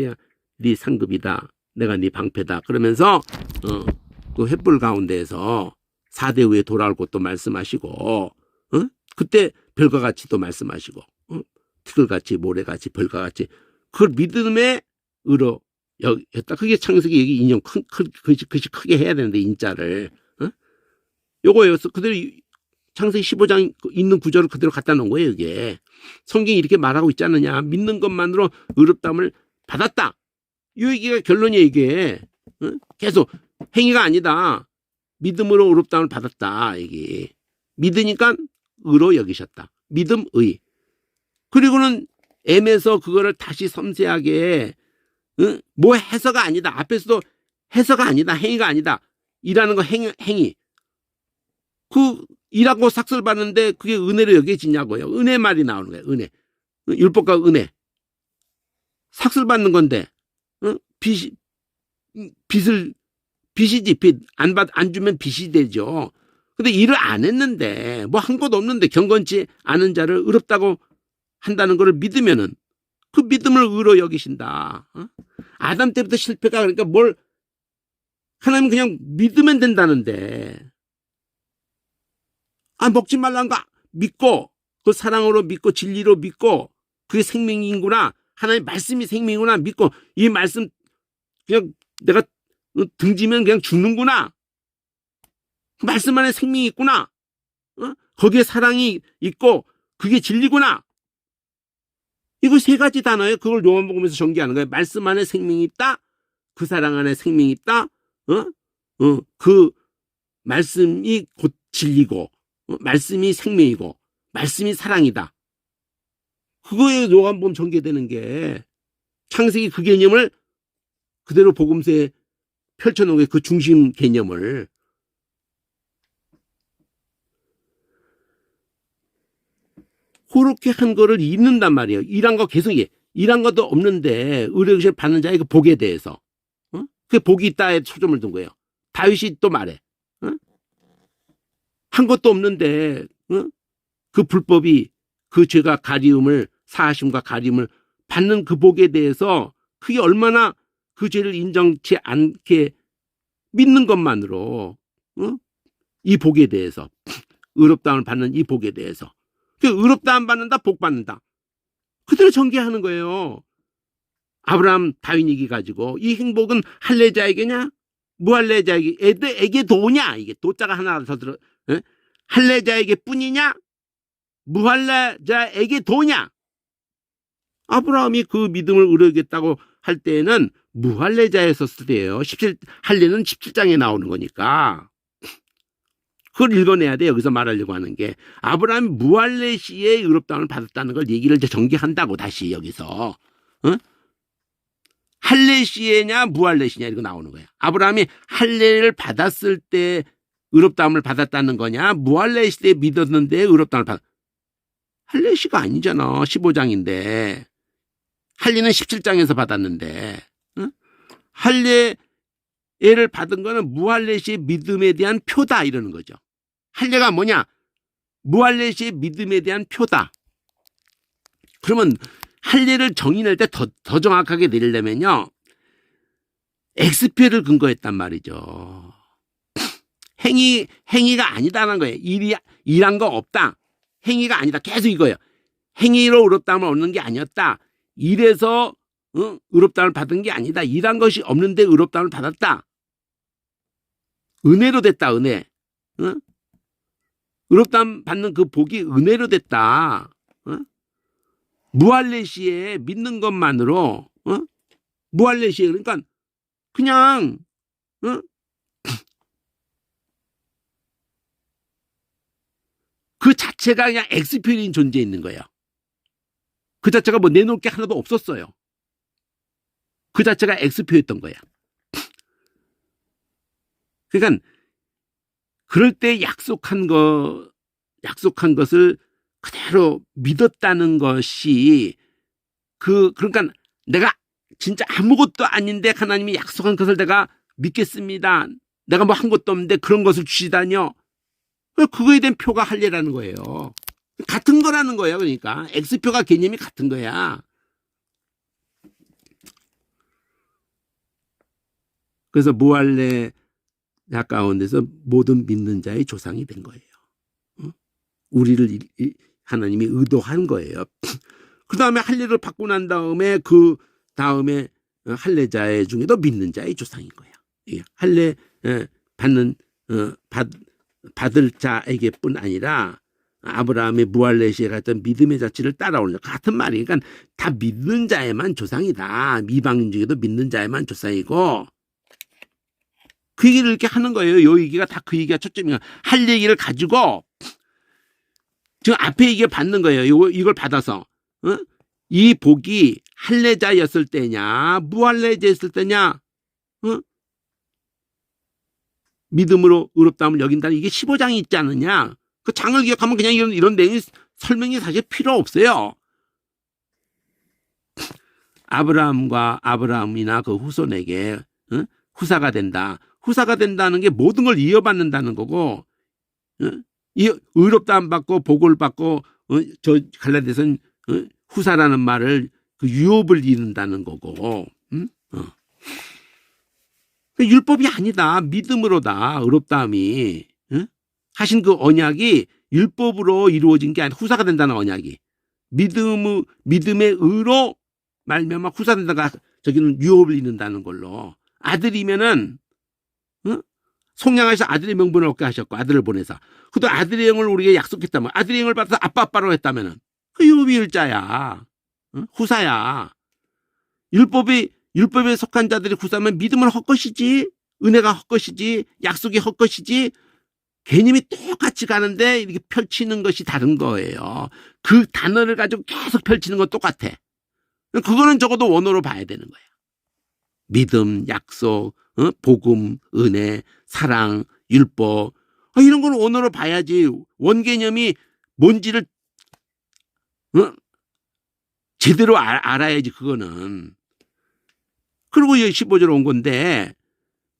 네 상급이다. 내가 네 방패다. 그러면서 그 횃불 가운데에서 4대 후에 돌아올 것도 말씀하시고 그때 별과 같이 또 말씀하시고 티끌같이 모래같이 별과 같이 그걸 믿음의 의로 여겼다. 그게 창세기 여기 인용 글씨 크게 해야 되는데 인자를 요거예요. 그대로 창세기 15장 있는 구절을 그대로 갖다 놓은 거예요. 이게 성경이 이렇게 말하고 있지 않느냐. 믿는 것만으로 의롭다함을 받았다. 이 얘기가 결론이에요. 이게 계속 행위가 아니다. 믿음으로 의롭다함을 받았다. 이게 믿으니까 의로 여기셨다. 믿음의. 그리고는 M에서 그거를 다시 섬세하게 뭐 해서가 아니다. 앞에서도 해서가 아니다. 행위가 아니다. 일하는 거 행위. 그 일하고 삭슬 받는데 그게 은혜로 여겨지냐고요. 은혜 말이 나오는 거예요. 은혜. 율법과 은혜. 삭슬 받는 건데 빚이지. 빚. 안 주면 빚이 되죠. 근데 일을 안 했는데 뭐 한 것도 없는데 경건치 않은 자를 의롭다고 한다는 것을 믿으면은 그 믿음을 의로 여기신다. 아담 때부터 실패가 그러니까 뭘 하나님 그냥 믿으면 된다는데 먹지 말라는 거 믿고 그 사랑으로 믿고 진리로 믿고 그게 생명이구나. 하나님 말씀이 생명이구나 믿고 이 말씀 그냥 내가 등지면 그냥 죽는구나. 그 말씀 안에 생명이 있구나. 거기에 사랑이 있고 그게 진리구나. 이거 세 가지 단어예요. 그걸 요한복음에서 전개하는 거예요. 말씀 안에 생명이 있다. 그 사랑 안에 생명이 있다. 그 말씀이 곧 진리고 말씀이 생명이고 말씀이 사랑이다. 그거에 요한복음 전개되는 게 창세기 그 개념을 그대로 복음서에 펼쳐놓은 거예요. 그 중심 개념을. 그렇게 한 거를 잊는단 말이에요. 일한 거 계속 일한 것도 없는데 의뢰를 받는 자의 그 복에 대해서 그 복이 있다에 초점을 둔 거예요. 다윗이 또 말해. 한 것도 없는데 그 불법이 그 죄가 가리움을 사하심과 가리움을 받는 그 복에 대해서 그게 얼마나 그 죄를 인정치 않게 믿는 것만으로 이 복에 대해서 의롭다함을 받는 이 복에 대해서 그 의롭다함 받는다 복 받는다 그대로 전개하는 거예요. 아브라함 다윈 얘기 가지고 이 행복은 할례자에게냐 무할례자에게 도냐 이게 도자가 하나 더 들어 할례자에게 뿐이냐 무할례자에게 도냐. 아브라함이 그 믿음을 의뢰하겠다고 할 때에는 무할례자에 썼을 때예요. 할례는 17장에 나오는 거니까 그걸 읽어내야 돼. 여기서 말하려고 하는 게 아브라함이 무할례 시에 의롭다함을 받았다는 걸 얘기를 이제 전개한다고 다시 여기서 할례 시에냐 무할례 시냐 이거 나오는 거야. 아브라함이 할례를 받았을 때 의롭다함을 받았다는 거냐 무할례 시대에 믿었는데 의롭다함을 할례 시가 아니잖아. 15장인데 할례는 17장에서 받았는데 할례를 받은 거는 무할례 시의 믿음에 대한 표다 이러는 거죠. 할례가 뭐냐 무할례 시의 믿음에 대한 표다. 그러면 할례를 정의낼 때 더 정확하게 내리려면요 엑스표를 근거했단 말이죠. 행위가 아니다는 거예요. 일한 거 없다. 행위가 아니다. 계속 이거예요. 행위로 의롭다함을 얻는 게 아니었다. 일에서 의롭다함을 받은 게 아니다. 일한 것이 없는데 의롭다함을 받았다. 은혜로 됐다. 은혜. 의롭다함 받는 그 복이 은혜로 됐다. 무할례 시에 믿는 것만으로 무할례 시에 그러니까 그냥 그 자체가 그냥 엑스표인 존재에 있는 거예요. 그 자체가 뭐 내놓을 게 하나도 없었어요. 그 자체가 X표였던 거야. 그러니까 그럴 때 약속한 것을 그대로 믿었다는 것이 그러니까 내가 진짜 아무것도 아닌데 하나님이 약속한 것을 내가 믿겠습니다. 내가 뭐 한 것도 없는데 그런 것을 주시다니요. 그거에 대한 표가 할례라는 거예요. 같은 거라는 거예요. 그러니까 X표가 개념이 같은 거야. 그래서 무할례 가운데서 모든 믿는 자의 조상이 된 거예요. 우리를 하나님이 의도한 거예요. 그 다음에 할례를 받고 난 다음에 그 다음에 할례자 중에도 믿는 자의 조상인 거야. 할례 받을 자에게뿐 아니라 아브라함의 무할례시에 갔던 믿음의 자취를 따라오는 같은 말이에요. 그러니까 다 믿는 자에만 조상이다. 이방인 중에도 믿는 자에만 조상이고 그 얘기를 이렇게 하는 거예요. 요 얘기가 다 그 얘기가 초점이야. 할 얘기를 가지고 지금 앞에 얘기를 받는 거예요. 이걸 받아서 이 복이 할례자였을 때냐 무할례자였을 때냐 믿음으로 의롭다함을 여긴다는 이게 15장이 있지 않느냐. 그 장을 기억하면 그냥 이런 내용이 설명이 사실 필요 없어요. 아브라함이나 그 후손에게 후사가 된다. 후사가 된다는 게 모든 걸 이어받는다는 거고 이 의롭다함 받고 복을 받고 저 갈라디아서는 후사라는 말을 그 유업을 이룬다는 거고 율법이 아니다. 믿음으로다. 의롭다함이 하신 그 언약이 율법으로 이루어진 게 아니라 후사가 된다는 언약이 믿음의 의로 말미암아 후사 된다가 저기는 유업을 이룬다는 걸로 아들이면은 속량하셔서 아들의 명분을 얻게 하셨고 아들을 보내서 그도 아들의 영을 우리에게 약속했다면 아들의 영을 받아서 아빠로 했다면은 그 유업이 일자야. 후사야. 율법에 속한 자들이 후사면 믿음은 헛것이지 은혜가 헛것이지 약속이 헛것이지 개념이 똑같이 가는데 이렇게 펼치는 것이 다른 거예요. 그 단어를 가지고 계속 펼치는 건 똑같아. 그거는 적어도 원어로 봐야 되는 거야. 믿음, 약속, 복음, 은혜, 사랑, 율법 이런 건 원어로 봐야지. 원개념이 뭔지를 제대로 알아야지 그거는. 그리고 여기 15절 온 건데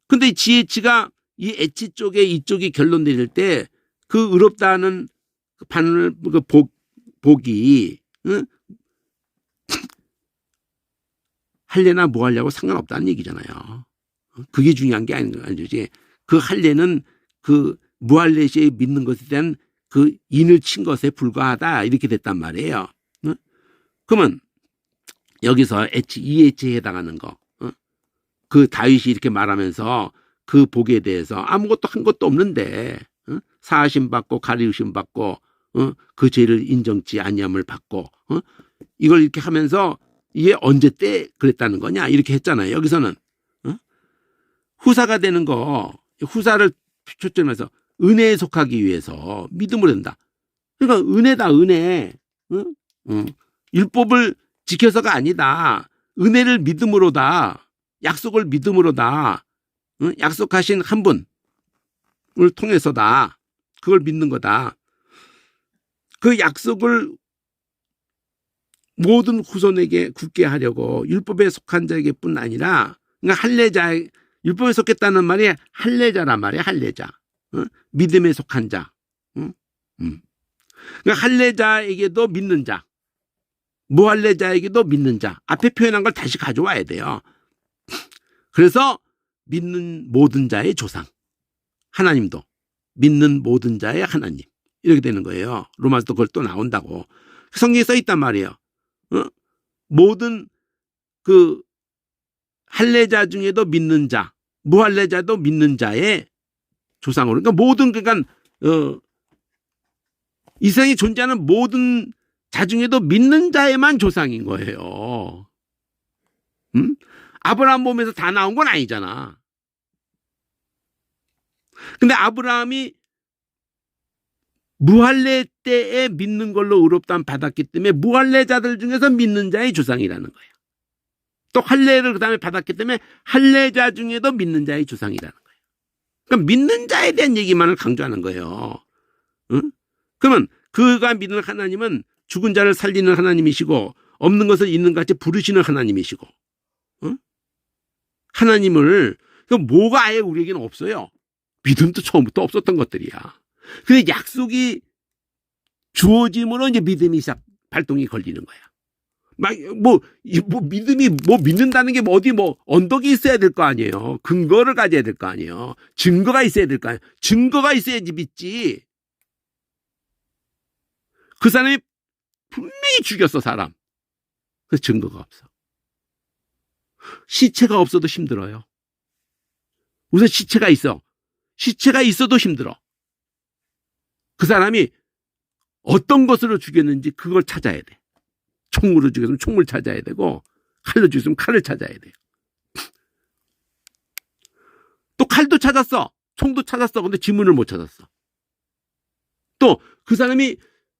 근데 지혜치가 이 엣지 쪽에 이쪽이 결론 내릴 때 그 의롭다는 바늘 그 복이 할례나 뭐 하려고 상관없다는 얘기잖아요. 그게 중요한 게 아니지. 그 할례는 그 무할례시에 믿는 것에 대한 그 인을 친 것에 불과하다 이렇게 됐단 말이에요. 그러면 여기서 이 엣지에 해당하는 거, 그 다윗이 이렇게 말하면서 그 복에 대해서 아무것도 한 것도 없는데 사하심 받고 가리우심 받고 그 죄를 인정치 아니함을 받고 이걸 이렇게 하면서 이게 언제 때 그랬다는 거냐 이렇게 했잖아요. 여기서는 후사가 되는 거 후사를 초점해서 은혜에 속하기 위해서 믿음으로 된다. 그러니까 은혜다 은혜. 율법을 지켜서가 아니다. 은혜를 믿음으로다. 약속을 믿음으로다. 약속하신 한 분을 통해서다. 그걸 믿는 거다. 그 약속을 모든 후손에게 굳게 하려고 율법에 속한 자에게뿐 아니라 그러니까 할례자 율법에 속했다는 말이 할례자란 말이야. 할례자. 믿음에 속한 자. 그러니까 할례자에게도 믿는 자. 무할례자에게도 믿는 자. 앞에 표현한 걸 다시 가져와야 돼요. 그래서 믿는 모든 자의 조상. 하나님도 믿는 모든 자의 하나님. 이렇게 되는 거예요. 로마서도 그걸 또 나온다고. 성경에 써 있단 말이에요. 모든 그 할례자 중에도 믿는 자, 무할례자도 믿는 자의 조상으로. 그러니까 모든 그러니까 이 세상에 존재하는 모든 자 중에도 믿는 자에만 조상인 거예요. 아브라함 몸에서 다 나온 건 아니잖아. 근데 아브라함이 무할례 때에 믿는 걸로 의롭다함 받았기 때문에 무할례자들 중에서 믿는 자의 조상이라는 거예요. 또 할례를 그 다음에 받았기 때문에 할례자 중에도 믿는 자의 조상이라는 거예요. 그러니까 믿는 자에 대한 얘기만을 강조하는 거예요. 응? 그러면 그가 믿는 하나님은 죽은 자를 살리는 하나님이시고 없는 것을 있는 것 같이 부르시는 하나님이시고, 응? 하나님을, 뭐가 아예 우리에게는 없어요. 믿음도 처음부터 없었던 것들이야. 근데 약속이 주어짐으로 이제 믿음이 시작, 발동이 걸리는 거야. 믿음이, 믿는다는 게 어디 언덕이 있어야 될 거 아니에요. 근거를 가져야 될 거 아니에요. 증거가 있어야 될 거 아니에요. 증거가 있어야지 믿지. 그 사람이 분명히 죽였어, 사람. 그래서 증거가 없어. 시체가 없어도 힘들어요. 우선 시체가 있어. 시체가 있어도 힘들어. 그 사람이 어떤 것으로 죽였는지 그걸 찾아야 돼. 총으로 죽였으면 총을 찾아야 되고, 칼로 죽였으면 칼을 찾아야 돼요. 또 칼도 찾았어. 총도 찾았어. 근데 지문을 못 찾았어. 또 그 사람이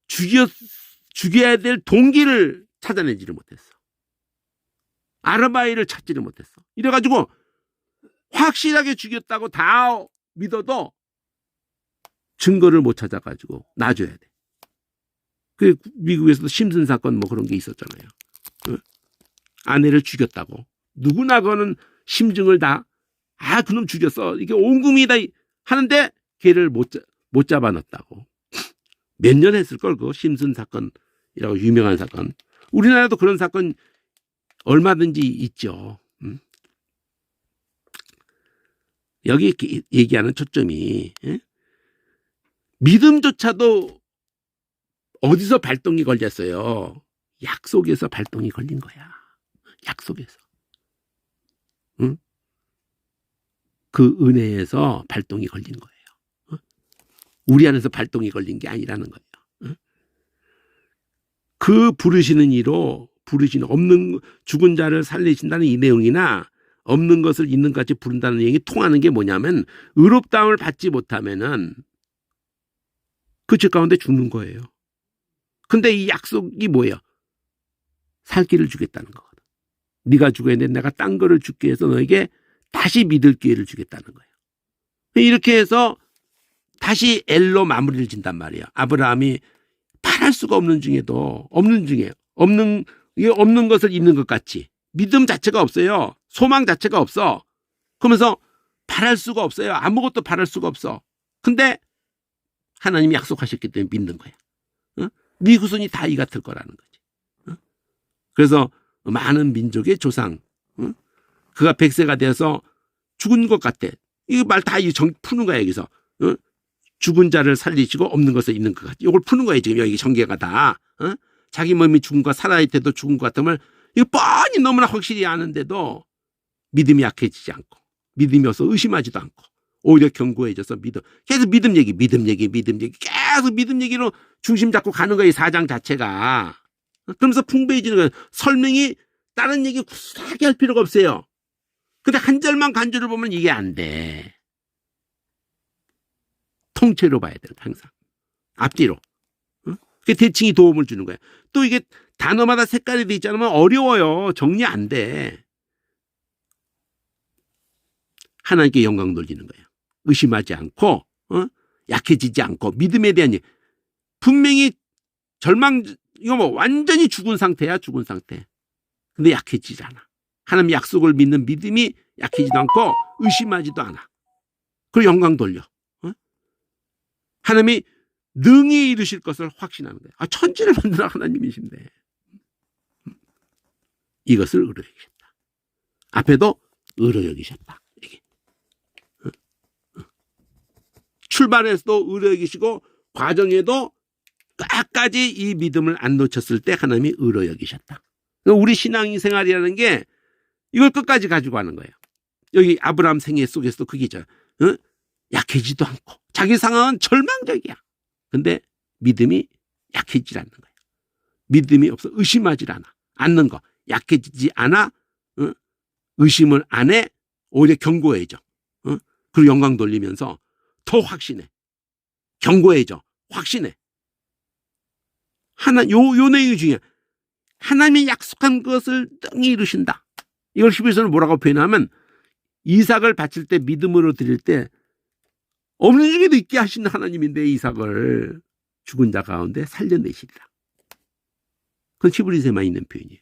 죽여야 될 동기를 찾아내지를 못했어. 아르바이를 찾지를 못했어. 이래가지고 확실하게 죽였다고 다 믿어도 증거를 못 찾아가지고 놔줘야 돼. 그 미국에서도 심슨 사건 그런 게 있었잖아요. 아내를 죽였다고. 누구나 그거는 심증을 다, 그놈 죽였어. 이게 온금이다 하는데 걔를 못 잡아놨다고. 몇 년 했을걸, 그거. 심슨 사건이라고 유명한 사건. 우리나라도 그런 사건 얼마든지 있죠. 여기 얘기하는 초점이, 믿음조차도 어디서 발동이 걸렸어요? 약속에서 발동이 걸린 거야. 약속에서. 응? 그 은혜에서 발동이 걸린 거예요. 우리 안에서 발동이 걸린 게 아니라는 거예요. 그 부르시는 이로 없는 죽은 자를 살리신다는 이 내용이나 없는 것을 있는 것 같이 부른다는 내용이 통하는 게 뭐냐면 의롭다움을 받지 못하면은 그 죄 가운데 죽는 거예요. 근데 이 약속이 뭐예요? 살 길을 주겠다는 거거든. 네가 죽어야 되는데 내가 딴 거를 죽게 해서 너에게 다시 믿을 기회를 주겠다는 거예요. 이렇게 해서 다시 엘로 마무리를 진단 말이에요. 아브라함이 바랄 수가 없는 중에도 없는 것을 있는 것 같이 믿음 자체가 없어요. 소망 자체가 없어. 그러면서 바랄 수가 없어요. 아무것도 바랄 수가 없어. 근데 하나님이 약속하셨기 때문에 믿는 거야. 네 후손이 다 이 같을 거라는 거지. 그래서 많은 민족의 조상, 그가 100세가 되어서 죽은 것 같아. 이거 말 다 푸는 거야 여기서. 죽은 자를 살리시고 없는 것을 있는 것 같아. 이걸 푸는 거예요 지금 여기 전개가 다. 자기 몸이 죽은 것, 살아있을 때도 죽은 것 같으면 이거 뻔히 너무나 확실히 아는데도 믿음이 약해지지 않고 믿음이 없어 의심하지도 않고 오히려 견고해져서 계속 믿음 얘기 계속 믿음 얘기로 중심 잡고 가는 거예요. 사장 자체가. 그러면서 풍부해지는 거예요. 설명이 다른 얘기 구수하게 할 필요가 없어요. 근데 한 절만 간주를 보면 이게 안 돼. 통째로 봐야 돼요. 항상. 앞뒤로. 그 대칭이 도움을 주는 거예요. 또 이게 단어마다 색깔이 돼 있지 않으면 어려워요. 정리 안 돼. 하나님께 영광 돌리는 거예요. 의심하지 않고 약해지지 않고 믿음에 대한 분명히 이거 완전히 죽은 상태야. 죽은 상태. 근데 약해지지 않아. 하나님 약속을 믿는 믿음이 약해지지도 않고 의심하지도 않아. 그리고 영광 돌려. 하나님이 능히 이루실 것을 확신하는 거예요. 천지를 만드는 하나님이신데 이것을 의로 여기셨다. 앞에도 의로 여기셨다. 이게. 출발에서도 의로 여기시고 과정에도 끝까지 이 믿음을 안 놓쳤을 때 하나님이 의로 여기셨다. 우리 신앙생활이라는 게 이걸 끝까지 가지고 가는 거예요. 여기 아브라함 생애 속에서도 그게 있잖아요. 약해지도 않고 자기 상황은 절망적이야. 근데 믿음이 약해지지 않는 거예요. 믿음이 없어 의심하지 않는 거. 약해지지 않아. 의심을 안 해. 오히려 견고해져. 그리고 영광 돌리면서 더 확신해. 견고해져. 확신해. 요 내용이 중요해. 하나님이 약속한 것을 능히 이루신다. 이걸 히브리서는 뭐라고 표현하면 이삭을 바칠 때 믿음으로 드릴 때 없는 중에도 있게 하시는 하나님인데 이삭을 죽은 자 가운데 살려내시리라. 그건 히브리서에만 있는 표현이에요.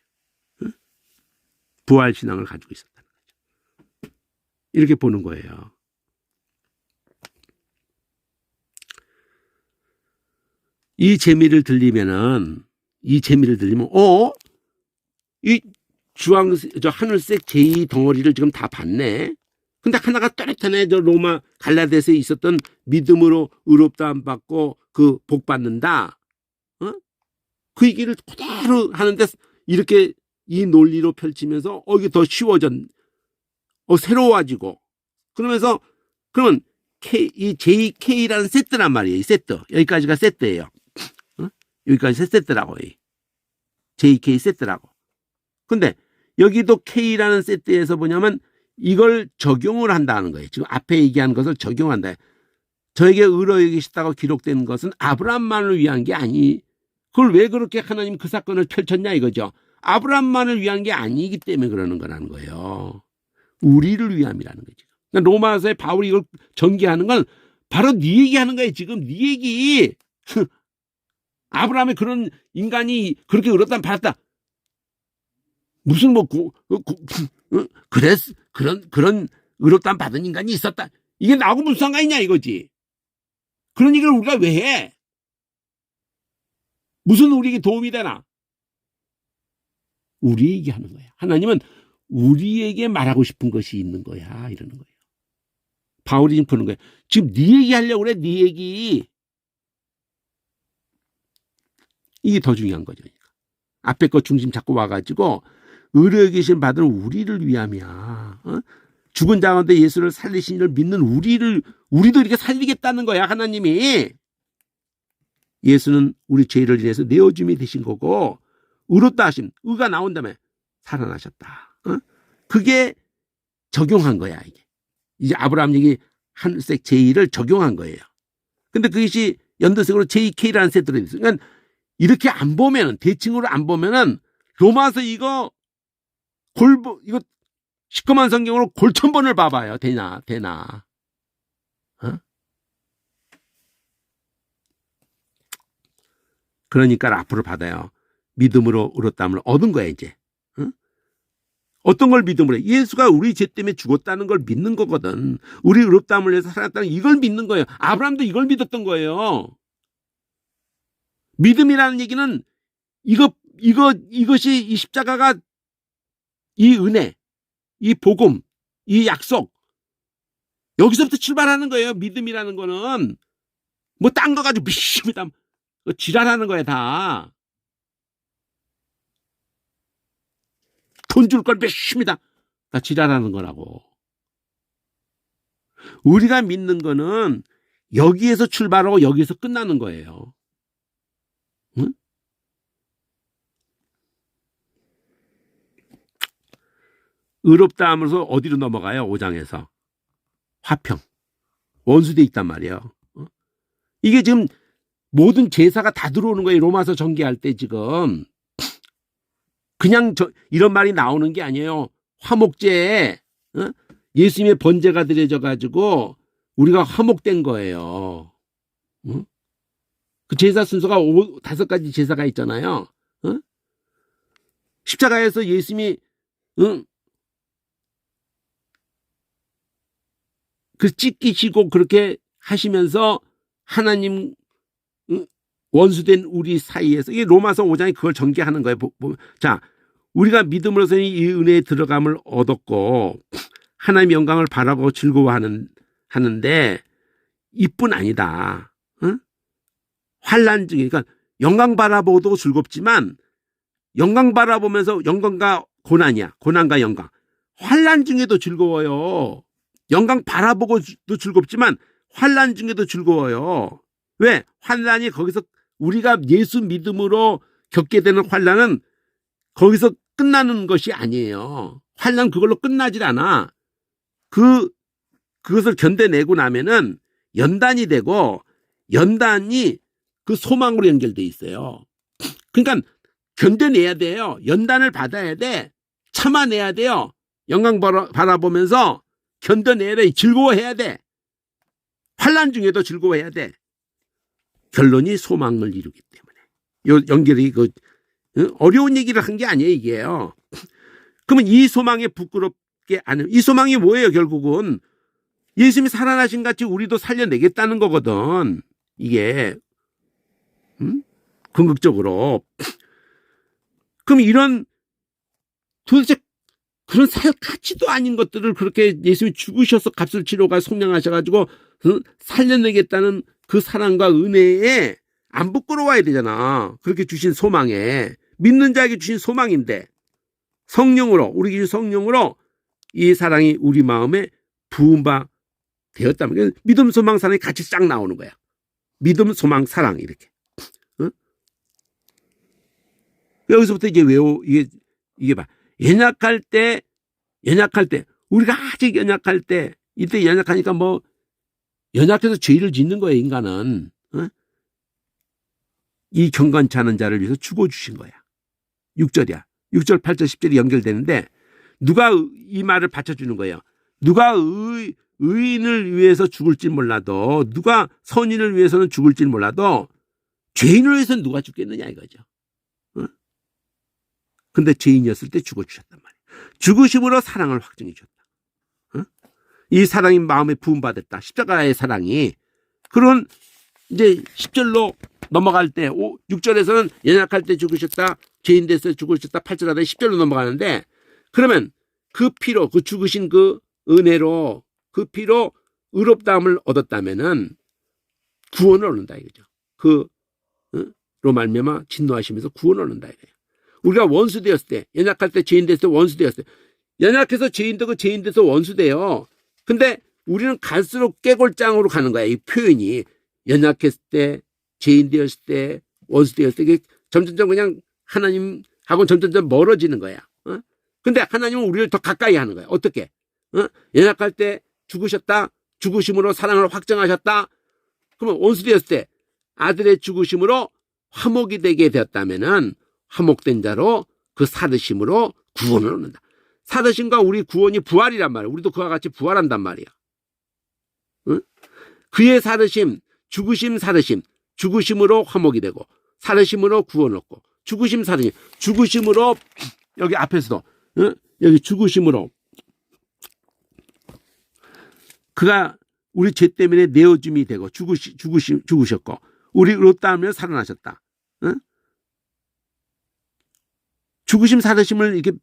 부활 신앙을 가지고 있었다는 거죠. 이렇게 보는 거예요. 이 재미를 들리면 이 저 하늘색 제2 덩어리를 지금 다 봤네. 근데 하나가 또렷하네. 저 로마 갈라디아서에 있었던 믿음으로 의롭다함 받고 그 복 받는다. 그 얘기를 그대로 하는데 이렇게 이 논리로 펼치면서 이게 더 새로워지고 그러면서 그러면 이 JK라는 세트란 말이에요. 이 세트. 여기까지가 세트예요. 여기까지 세트라고. JK 세트라고. 근데 여기도 K라는 세트에서 뭐냐면 이걸 적용을 한다는 거예요. 지금 앞에 얘기한 것을 적용한다. 저에게 의로 여기시다고 기록된 것은 아브라함만을 위한 게 아니. 그걸 왜 그렇게 하나님 그 사건을 펼쳤냐 이거죠. 아브라함만을 위한 게 아니기 때문에 그러는 거라는 거예요. 우리를 위함이라는 거죠. 그러니까 로마서에 바울이 이걸 전개하는 건 바로 네 얘기하는 거예요. 지금 네 얘기. 아브라함의 그런 인간이 그렇게 의롭다면 받았다. 무슨 그런 의롭다면 받은 인간이 있었다. 이게 나하고 무슨 상관이냐 이거지. 그런 얘기를 우리가 왜 해? 무슨 우리에게 도움이 되나? 우리에게 하는 거야. 하나님은 우리에게 말하고 싶은 것이 있는 거야. 이러는 거예요. 바울이 지금 그러는 거예요. 지금 네 얘기 하려고 그래. 네 얘기. 이게 더 중요한 거죠. 그러니까. 앞에 거 중심 잡고 와가지고 의로 여기심 받은 우리를 위함이야. 죽은 자 가운데 예수를 살리신 이를 믿는 우리도 이렇게 살리겠다는 거야. 하나님이. 예수는 우리 죄를 인해서 내어줌이 되신 거고 의롭다 하심, 의가 나온 다음에 살아나셨다. 그게 적용한 거야. 이제 아브라함 얘기 하늘색 제2를 적용한 거예요. 근데 그것이 연도색으로 JK라는 세트로 있어요. 그러니까 이렇게 안 보면은, 대칭으로 안 보면은 로마서 이거 시커먼 성경으로 골천번을 봐봐요. 되나? 그러니까 앞으로 받아요. 믿음으로 의롭다함을 얻은 거야 이제. 어떤 걸 믿음으로 해? 예수가 우리 죄 때문에 죽었다는 걸 믿는 거거든. 우리 의롭다함을 위해서 살았다는 이걸 믿는 거예요. 아브라함도 이걸 믿었던 거예요. 믿음이라는 얘기는 이것이 이 십자가가 이 은혜, 이 복음, 이 약속 여기서부터 출발하는 거예요. 믿음이라는 거는 뭐 딴 거 가지고 믿습니다. 지랄하는 거야 다. 돈 줄 걸 믿습니다. 다 지랄하는 거라고. 우리가 믿는 거는 여기에서 출발하고 여기에서 끝나는 거예요. 응? 의롭다 하면서 어디로 넘어가요? 5장에서 화평. 원수돼 있단 말이에요. 이게 지금 모든 제사가 다 들어오는 거예요. 로마서 전개할 때 지금. 그냥 이런 말이 나오는 게 아니에요. 화목제에 예수님의 번제가 드려져 가지고 우리가 화목된 거예요. 그 제사 순서가 5가지 제사가 있잖아요. 십자가에서 예수님이 그 찢기시고 그렇게 하시면서 하나님 원수된 우리 사이에서 이게 로마서 5장이 그걸 전개하는 거예요. 자, 우리가 믿음으로서 이 은혜에 들어감을 얻었고 하나님의 영광을 바라고 즐거워하는데 이뿐 아니다. 환난 중에 그러니까 영광 바라보도 즐겁지만 영광 바라보면서 영광과 고난이야. 고난과 영광. 환난 중에도 즐거워요. 영광 바라보고도 즐겁지만 환난 중에도 즐거워요. 왜? 환난이 거기서 우리가 예수 믿음으로 겪게 되는 환난은 거기서 끝나는 것이 아니에요. 환난 그걸로 끝나질 않아. 그것을 견뎌내고 나면은 연단이 되고 연단이 그 소망으로 연결돼 있어요. 그러니까 견뎌내야 돼요. 연단을 받아야 돼. 참아내야 돼요. 영광 바라보면서 견뎌내야 돼. 즐거워해야 돼. 환난 중에도 즐거워해야 돼. 결론이 소망을 이루기 때문에. 요 연결이 어려운 얘기를 한 게 아니에요, 이게요. 그러면 이 소망에 부끄럽게 안, 이 소망이 뭐예요, 결국은? 예수님이 살아나신 같이 우리도 살려내겠다는 거거든. 이게, 궁극적으로. 그럼 이런, 도대체 그런 살 가치도 아닌 것들을 그렇게 예수님이 죽으셔서 값을 치러가 속량하셔가지고 살려내겠다는 그 사랑과 은혜에 안 부끄러워야 되잖아. 그렇게 주신 소망에. 믿는 자에게 주신 소망인데, 성령으로, 우리 주신 성령으로 이 사랑이 우리 마음에 부은 바 되었다면, 믿음, 소망, 사랑이 같이 싹 나오는 거야. 믿음, 소망, 사랑, 이렇게. 응? 여기서부터 이제 이게 봐. 연약할 때, 우리가 아직 연약할 때, 이때 연약하니까 연약해서 죄를 짓는 거예요, 인간은. 응? 이 경건치 않은 자를 위해서 죽어주신 거야. 6절이야. 6절, 8절, 10절이 연결되는데, 누가 이 말을 받쳐주는 거예요. 누가 의인을 위해서 죽을지 몰라도, 누가 선인을 위해서는 죽을지 몰라도, 죄인을 위해서는 누가 죽겠느냐 이거죠. 응? 근데 죄인이었을 때 죽어주셨단 말이에요. 죽으심으로 사랑을 확증해 줬다. 응? 이 사랑이 마음에 부음받았다. 십자가의 사랑이. 그런 이제 10절로 넘어갈 때 6절에서는 연약할 때 죽으셨다. 죄인 됐을 때 죽으셨다. 8절 하다 10절로 넘어가는데, 그러면 그 피로, 그 죽으신 그 은혜로, 그 피로 의롭다함을 얻었다면은 구원을 얻는다 이거죠. 로 말미암아 진노하시면서 구원을 얻는다 이거예요. 우리가 원수 되었을 때, 연약할 때 죄인 됐을 때 원수 되었을 때, 연약해서 죄인 되고 죄인 돼서 원수 돼요. 근데 우리는 갈수록 깨골장으로 가는 거야. 이 표현이. 연약했을 때, 죄인 되었을 때, 원수 되었을 때, 점점점 그냥 하나님하고 점점점 멀어지는 거야. 근데 하나님은 우리를 더 가까이 하는 거야. 어떻게? 연약할 때 죽으셨다. 죽으심으로 사랑을 확정하셨다. 그러면 원수 되었을 때 아들의 죽으심으로 화목이 되게 되었다면은 화목된 자로 그 사드심으로 구원을 얻는다. 사드심과 우리 구원이 부활이란 말이야. 우리도 그와 같이 부활한단 말이야. 응? 그의 사드심, 죽으심, 사드심, 죽으심으로 화목이 되고 사드심으로 구원을 얻고 죽으심, 사드심, 죽으심으로 여기 앞에서도 여기 죽으심으로 그가 우리 죄 때문에 내어줌이 되고 죽으셨고 우리 의롭다하며 살아나셨다. 응? 죽으심, 사드심을 이렇게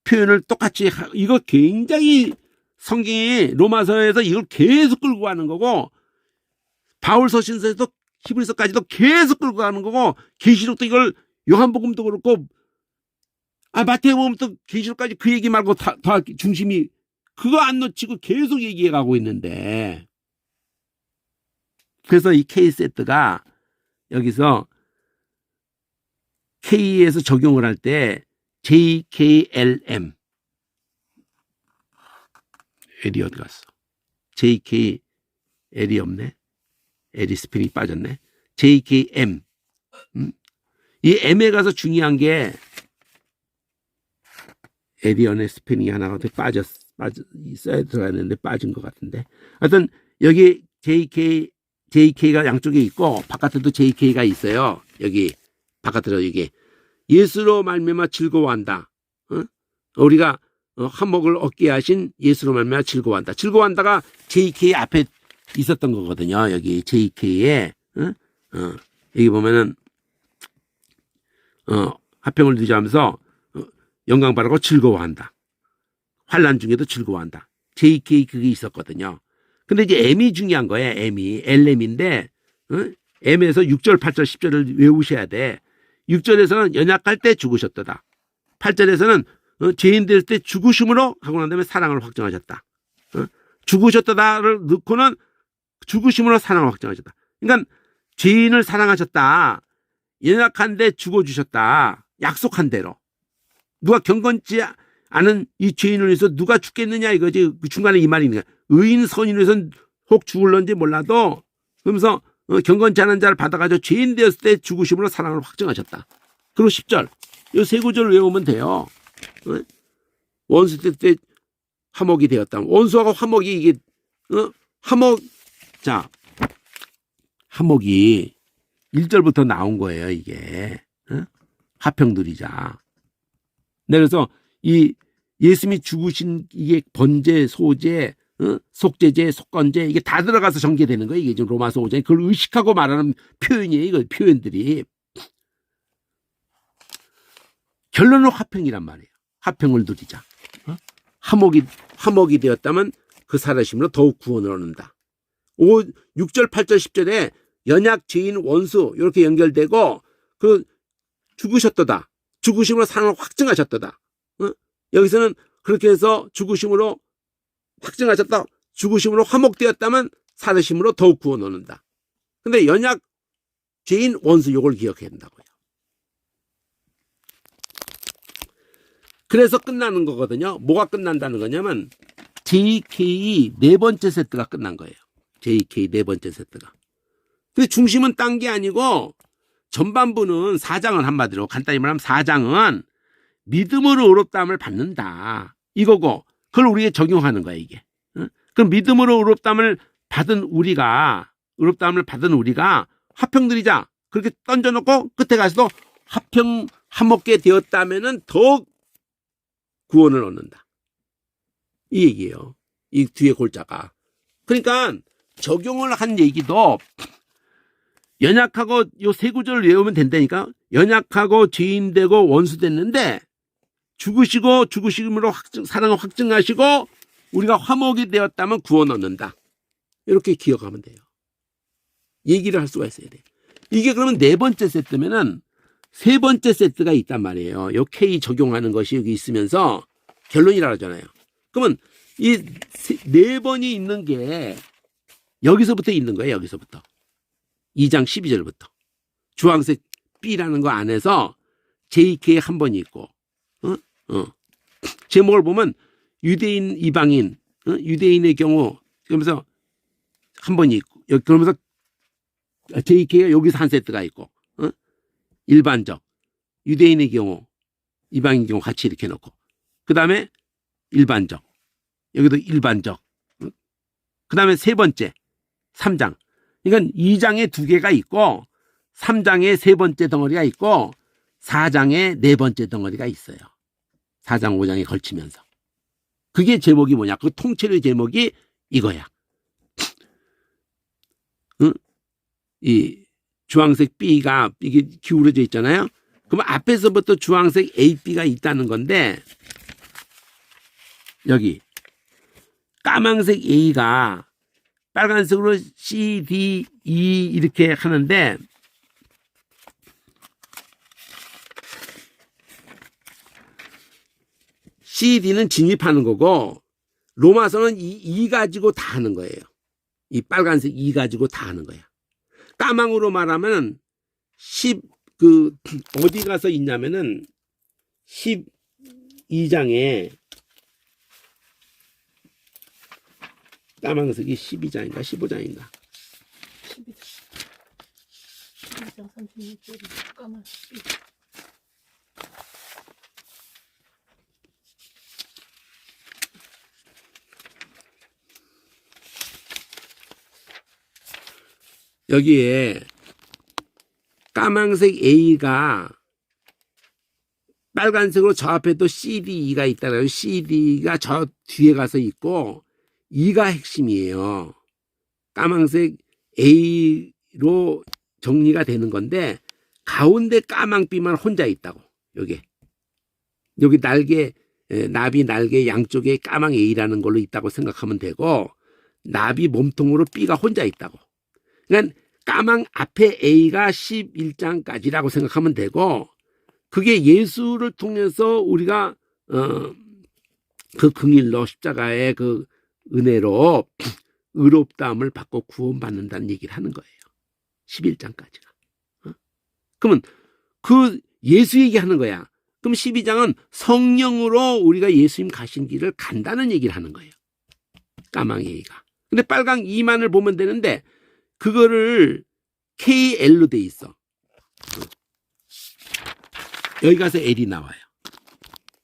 표현을 똑같이 이거 굉장히 성경이 로마서에서 이걸 계속 끌고 가는 거고 바울서신서에도 히브리서까지도 계속 끌고 가는 거고 계시록도 이걸 요한복음도 그렇고 마태복음도 계시록까지 그 얘기 말고 다 중심이 그거 안 놓치고 계속 얘기해 가고 있는데 그래서 이 K세트가 여기서 K에서 적용을 할 때 JKLM L이 어디 갔어? JKL이 없네. L이 스펠이 빠졌네. JKM 이 M에 가서 중요한 게 L이 안에 스펠이 하나가 있어야 들어갔는데 빠진 것 같은데 하여튼 여기 JK가 양쪽에 있고 바깥에도 JK가 있어요. 여기 바깥으로 여기 예수로 말미암아 즐거워한다. 우리가 화목을 얻게 하신 예수로 말미암아 즐거워한다. 즐거워한다가 JK 앞에 있었던 거거든요. 여기 JK에 여기 보면은 화평을 누리하면서 영광 바라고 즐거워한다. 환난 중에도 즐거워한다. JK 그게 있었거든요. 근데 이제 M이 중요한 거예요. M이 LM인데 M에서 6절, 8절, 10절을 외우셔야 돼. 6절에서는 연약할 때 죽으셨다. 8절에서는 죄인 될 때 죽으심으로 하고 난 다음에 사랑을 확정하셨다. 죽으셨다를 넣고는 죽으심으로 사랑을 확정하셨다. 그러니까 죄인을 사랑하셨다. 연약한데 죽어주셨다. 약속한 대로. 누가 경건치 않은 이 죄인을 위해서 누가 죽겠느냐 이거지. 그 중간에 이 말이 있는 거야. 의인 선인을 위해서는 혹 죽을런지 몰라도 그러면서 경건치 않은 자를 받아가지고 죄인 되었을 때 죽으심으로 사랑을 확정하셨다. 그리고 10절 이 세 구절을 외우면 돼요. 원수 될 때 화목이 되었다면 원수하고 화목이 이게 화목 자 화목이 1절부터 나온 거예요. 이게 화평 누리자. 네, 그래서 이 예수님이 죽으신 이게 번제, 소제, 속죄제, 속건제 이게 다 들어가서 전개되는 거예요. 이게 지금 로마서 5장에 그걸 의식하고 말하는 표현이에요. 이거 표현들이. 결론은 화평이란 말이에요. 화평을 누리자. 화목이 되었다면 그 살아심으로 더욱 구원을 얻는다. 6절, 8절, 10절에 연약, 죄인, 원수 이렇게 연결되고 그 죽으셨도다. 죽으심으로 사랑을 확증하셨도다. 여기서는 그렇게 해서 죽으심으로 확증하셨다. 죽으심으로 화목되었다면 살으심으로 더욱 구원 얻는다. 근데 연약, 죄인, 원수 이걸 기억해야 된다고요. 그래서 끝나는 거거든요. 뭐가 끝난다는 거냐면 JK 네 번째 세트가 끝난 거예요. JK 네 번째 세트가. 근데 중심은 딴 게 아니고 전반부는 4장은 한마디로 간단히 말하면 4장은 믿음으로 의롭다함을 받는다. 이거고 그걸 우리에게 적용하는 거야 이게. 그럼 믿음으로 의롭다함을 받은 우리가 화평 누리자. 그렇게 던져놓고 끝에 가서도 화목게 되었다면은 더욱 구원을 얻는다. 이 얘기예요. 이 뒤에 골자가. 그러니까 적용을 한 얘기도 연약하고 요 세 구절을 외우면 된다니까. 연약하고 죄인 되고 원수 됐는데 죽으시고 죽으심으로 사랑을 확증하시고 우리가 화목이 되었다면 구원 얻는다. 이렇게 기억하면 돼요. 얘기를 할 수가 있어야 돼. 이게 그러면 네 번째 세트면은 세 번째 세트가 있단 말이에요. 요 K 적용하는 것이 여기 있으면서 결론이라 하잖아요. 그러면 이 네 번이 있는 게 여기서부터 있는 거예요. 여기서부터. 2장 12절부터. 주황색 B라는 거 안에서 JK 한 번이 있고, 제목을 보면 유대인, 이방인, 유대인의 경우, 그러면서 한 번이 있고, 그러면서 JK가 여기서 한 세트가 있고, 일반적, 유대인의 경우, 이방인 경우 같이 이렇게 놓고, 그 다음에 일반적, 여기도 일반적, 그 다음에 세 번째, 3장. 그러니까 2장에 두 개가 있고, 3장에 세 번째 덩어리가 있고, 4장에 네 번째 덩어리가 있어요. 4장, 5장에 걸치면서. 그게 제목이 뭐냐? 그 통째로의 제목이 이거야. 이 주황색 B가 이게 기울어져 있잖아요. 그러면 앞에서부터 주황색 A, B가 있다는 건데 여기 까만색 A가 빨간색으로 C, D, E 이렇게 하는데 C, D는 진입하는 거고 로마서는 이 E 가지고 다 하는 거예요. 이 빨간색 E 가지고 다 하는 거야. 까망으로 말하면 어디 가서 있냐면은 12장에 까망색이 12장인가 15장인가 12장 36절이 까만색. 여기에 까만색 A가 빨간색으로 저 앞에도 CDE가 있다라요. CD가 저 뒤에 가서 있고 E가 핵심이에요. 까만색 A로 정리가 되는 건데 가운데 까망비만 혼자 있다고. 여기 날개, 나비 날개 양쪽에 까망 A라는 걸로 있다고 생각하면 되고 나비 몸통으로 B가 혼자 있다고. 그러니까 까망 앞에 A가 11장까지라고 생각하면 되고 그게 예수를 통해서 우리가 그 긍일로 십자가의 그 은혜로 의롭다함을 받고 구원받는다는 얘기를 하는 거예요. 11장까지가. 그러면 그 예수 얘기하는 거야. 그럼 12장은 성령으로 우리가 예수님 가신 길을 간다는 얘기를 하는 거예요. 까망 A가. 근데 빨강 E만을 보면 되는데 그거를 KL로 돼 있어. 여기 가서 L이 나와요.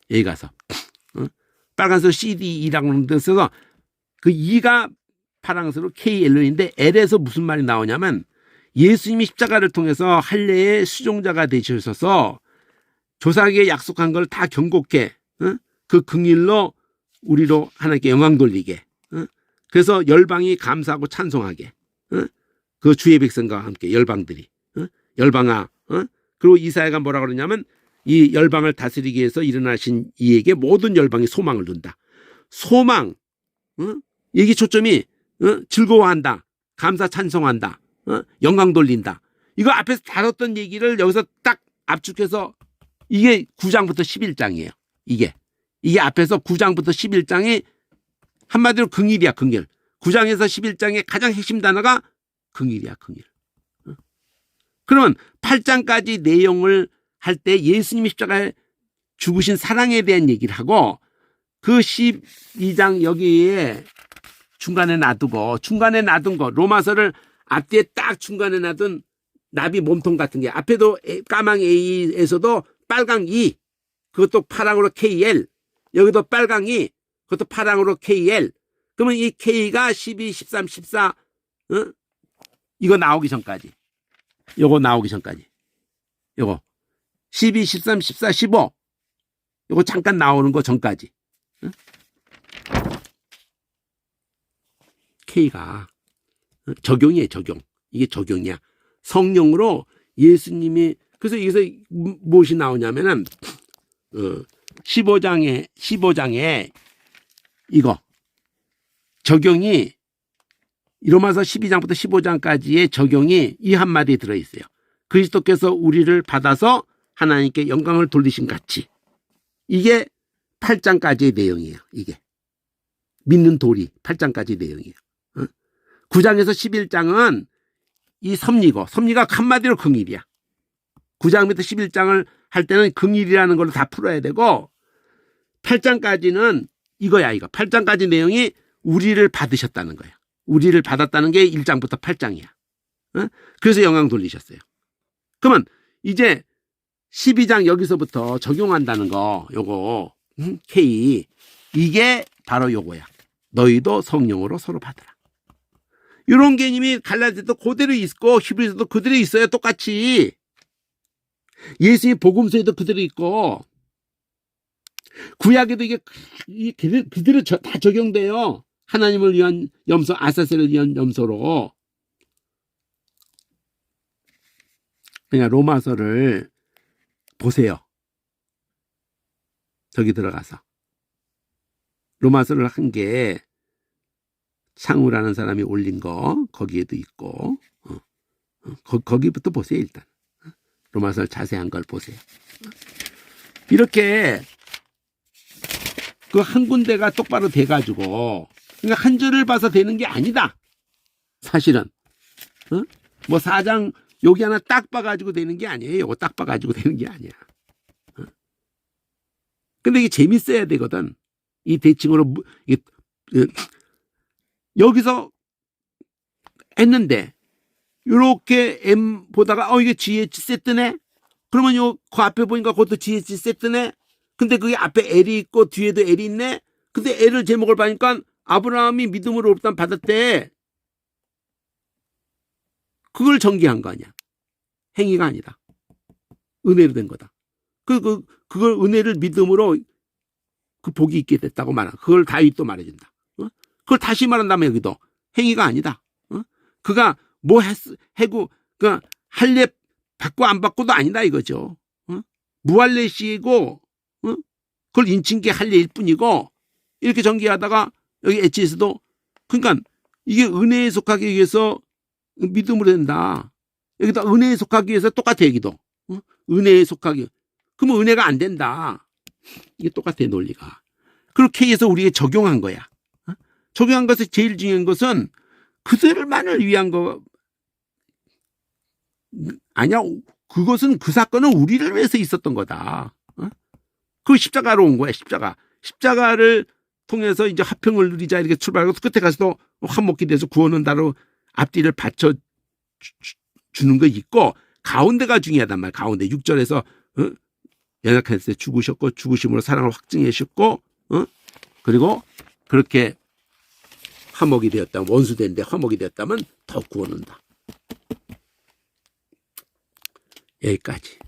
여기 가서. 빨간색 CDE라고 하는 데서 그 E가 파랑색으로 KLO인데 L에서 무슨 말이 나오냐면 예수님이 십자가를 통해서 할례의 수종자가 되셔서 조상에게 약속한 걸 다 경고케 그 긍일로 우리로 하나님께 영광 돌리게 그래서 열방이 감사하고 찬송하게 그 주의 백성과 함께 열방들이 열방아 그리고 이사야가 뭐라 그러냐면 이 열방을 다스리기 위해서 일어나신 이에게 모든 열방이 소망을 둔다. 소망 이게 초점이 즐거워한다. 감사 찬송한다. 영광 돌린다. 이거 앞에서 다뤘던 얘기를 여기서 딱 압축해서 이게 9장부터 11장이에요. 이게 앞에서 9장부터 11장이 한마디로 긍일이야. 긍일. 9장에서 11장의 가장 핵심 단어가 긍일이야. 긍일. 그러면 8장까지 내용을 할 때 예수님이 십자가에 죽으신 사랑에 대한 얘기를 하고 그 12장 여기에 중간에 놔둔 거 로마서를 앞뒤에 딱 중간에 놔둔 나비 몸통 같은 게 앞에도 까망 A에서도 빨강 E 그것도 파랑으로 KL 여기도 빨강 E 그것도 파랑으로 KL 그러면 이 K가 12, 13, 14 이거 나오기 전까지 요거 나오기 전까지 요거 12, 13, 14, 15 요거 잠깐 나오는 거 전까지 K가 적용이에요. 적용. 이게 적용이야. 성령으로 예수님이 그래서 여기서 무엇이 나오냐면은 15장에 이거 적용이 로마서 12장부터 15장까지의 적용이 이 한마디에 들어있어요. 그리스도께서 우리를 받아서 하나님께 영광을 돌리신 같이 이게 8장까지의 내용이에요. 이게 믿는 도리 8장까지 내용이에요. 9장에서 11장은 이 섭리가 한마디로 긍일이야. 9장부터 11장을 할 때는 긍일이라는 걸로 다 풀어야 되고 8장까지는 이거야. 8장까지 내용이 우리를 받으셨다는 거야. 우리를 받았다는 게 1장부터 8장이야. 그래서 영광 돌리셨어요. 그러면 이제 12장 여기서부터 적용한다는 거 요거 K 이게 바로 요거야. 너희도 성령으로 서로 받으라. 이런 개념이 갈라디아도 그대로 있고 히브리서도 그대로 있어요. 똑같이. 예수님 복음서에도 그대로 있고 구약에도 이게 그대로 다 적용돼요. 하나님을 위한 염소 아사셀을 위한 염소로. 그냥 로마서를 보세요. 저기 들어가서. 로마서를 한 게 상우라는 사람이 올린 거 거기에도 있고 거기부터 보세요. 일단 로마서 자세한 걸 보세요. 이렇게 그 한 군데가 똑바로 돼가지고 그러니까 한 줄을 봐서 되는 게 아니다. 사실은 뭐 4장 여기 하나 딱 봐가지고 되는 게 아니에요. 이거 딱 봐가지고 되는 게 아니야. 근데 이게 재밌어야 되거든. 이 대칭으로 여기서 했는데 이렇게 M 보다가 이게 GH 세트네. 그러면 그 앞에 보니까 그것도 GH 세트네. 근데 그게 앞에 L이 있고 뒤에도 L이 있네. 근데 L을 제목을 보니까 아브라함이 믿음으로 일단 받았대. 그걸 전개한 거 아니야. 행위가 아니다. 은혜로 된 거다. 그걸 은혜를 믿음으로 그 복이 있게 됐다고 말하. 그걸 다윗도 말해준다. 그걸 다시 말한다면 여기도 행위가 아니다. 그가 뭐 해고 그 할례 받고 안 받고도 아니다 이거죠. 무할례시고 그걸 인칭계 할례일 뿐이고 이렇게 전개하다가 여기 엣지에서도 그러니까 이게 은혜에 속하기 위해서 믿음으로 된다. 여기다 은혜에 속하기 위해서 똑같아 여기도. 은혜에 속하기. 그러면 은혜가 안 된다. 이게 똑같아 논리가. 그렇게 해서 우리에게 적용한 거야. 적용한 것에 제일 중요한 것은 그들만을 위한 거 아니야. 그것은 그 사건은 우리를 위해서 있었던 거다. 그 십자가로 온 거야. 십자가를 통해서 이제 화평을 누리자 이렇게 출발하고 끝에 가서도 화목이 돼서 구원은 다로 앞뒤를 받쳐 주는 거 있고 가운데가 중요하단 말이야. 가운데 6절에서 연약할 때 죽으셨고 죽으심으로 사랑을 확증하셨고 그리고 그렇게 화목이 되었다면, 원수되는데 화목이 되었다면 더 구원한다. 여기까지.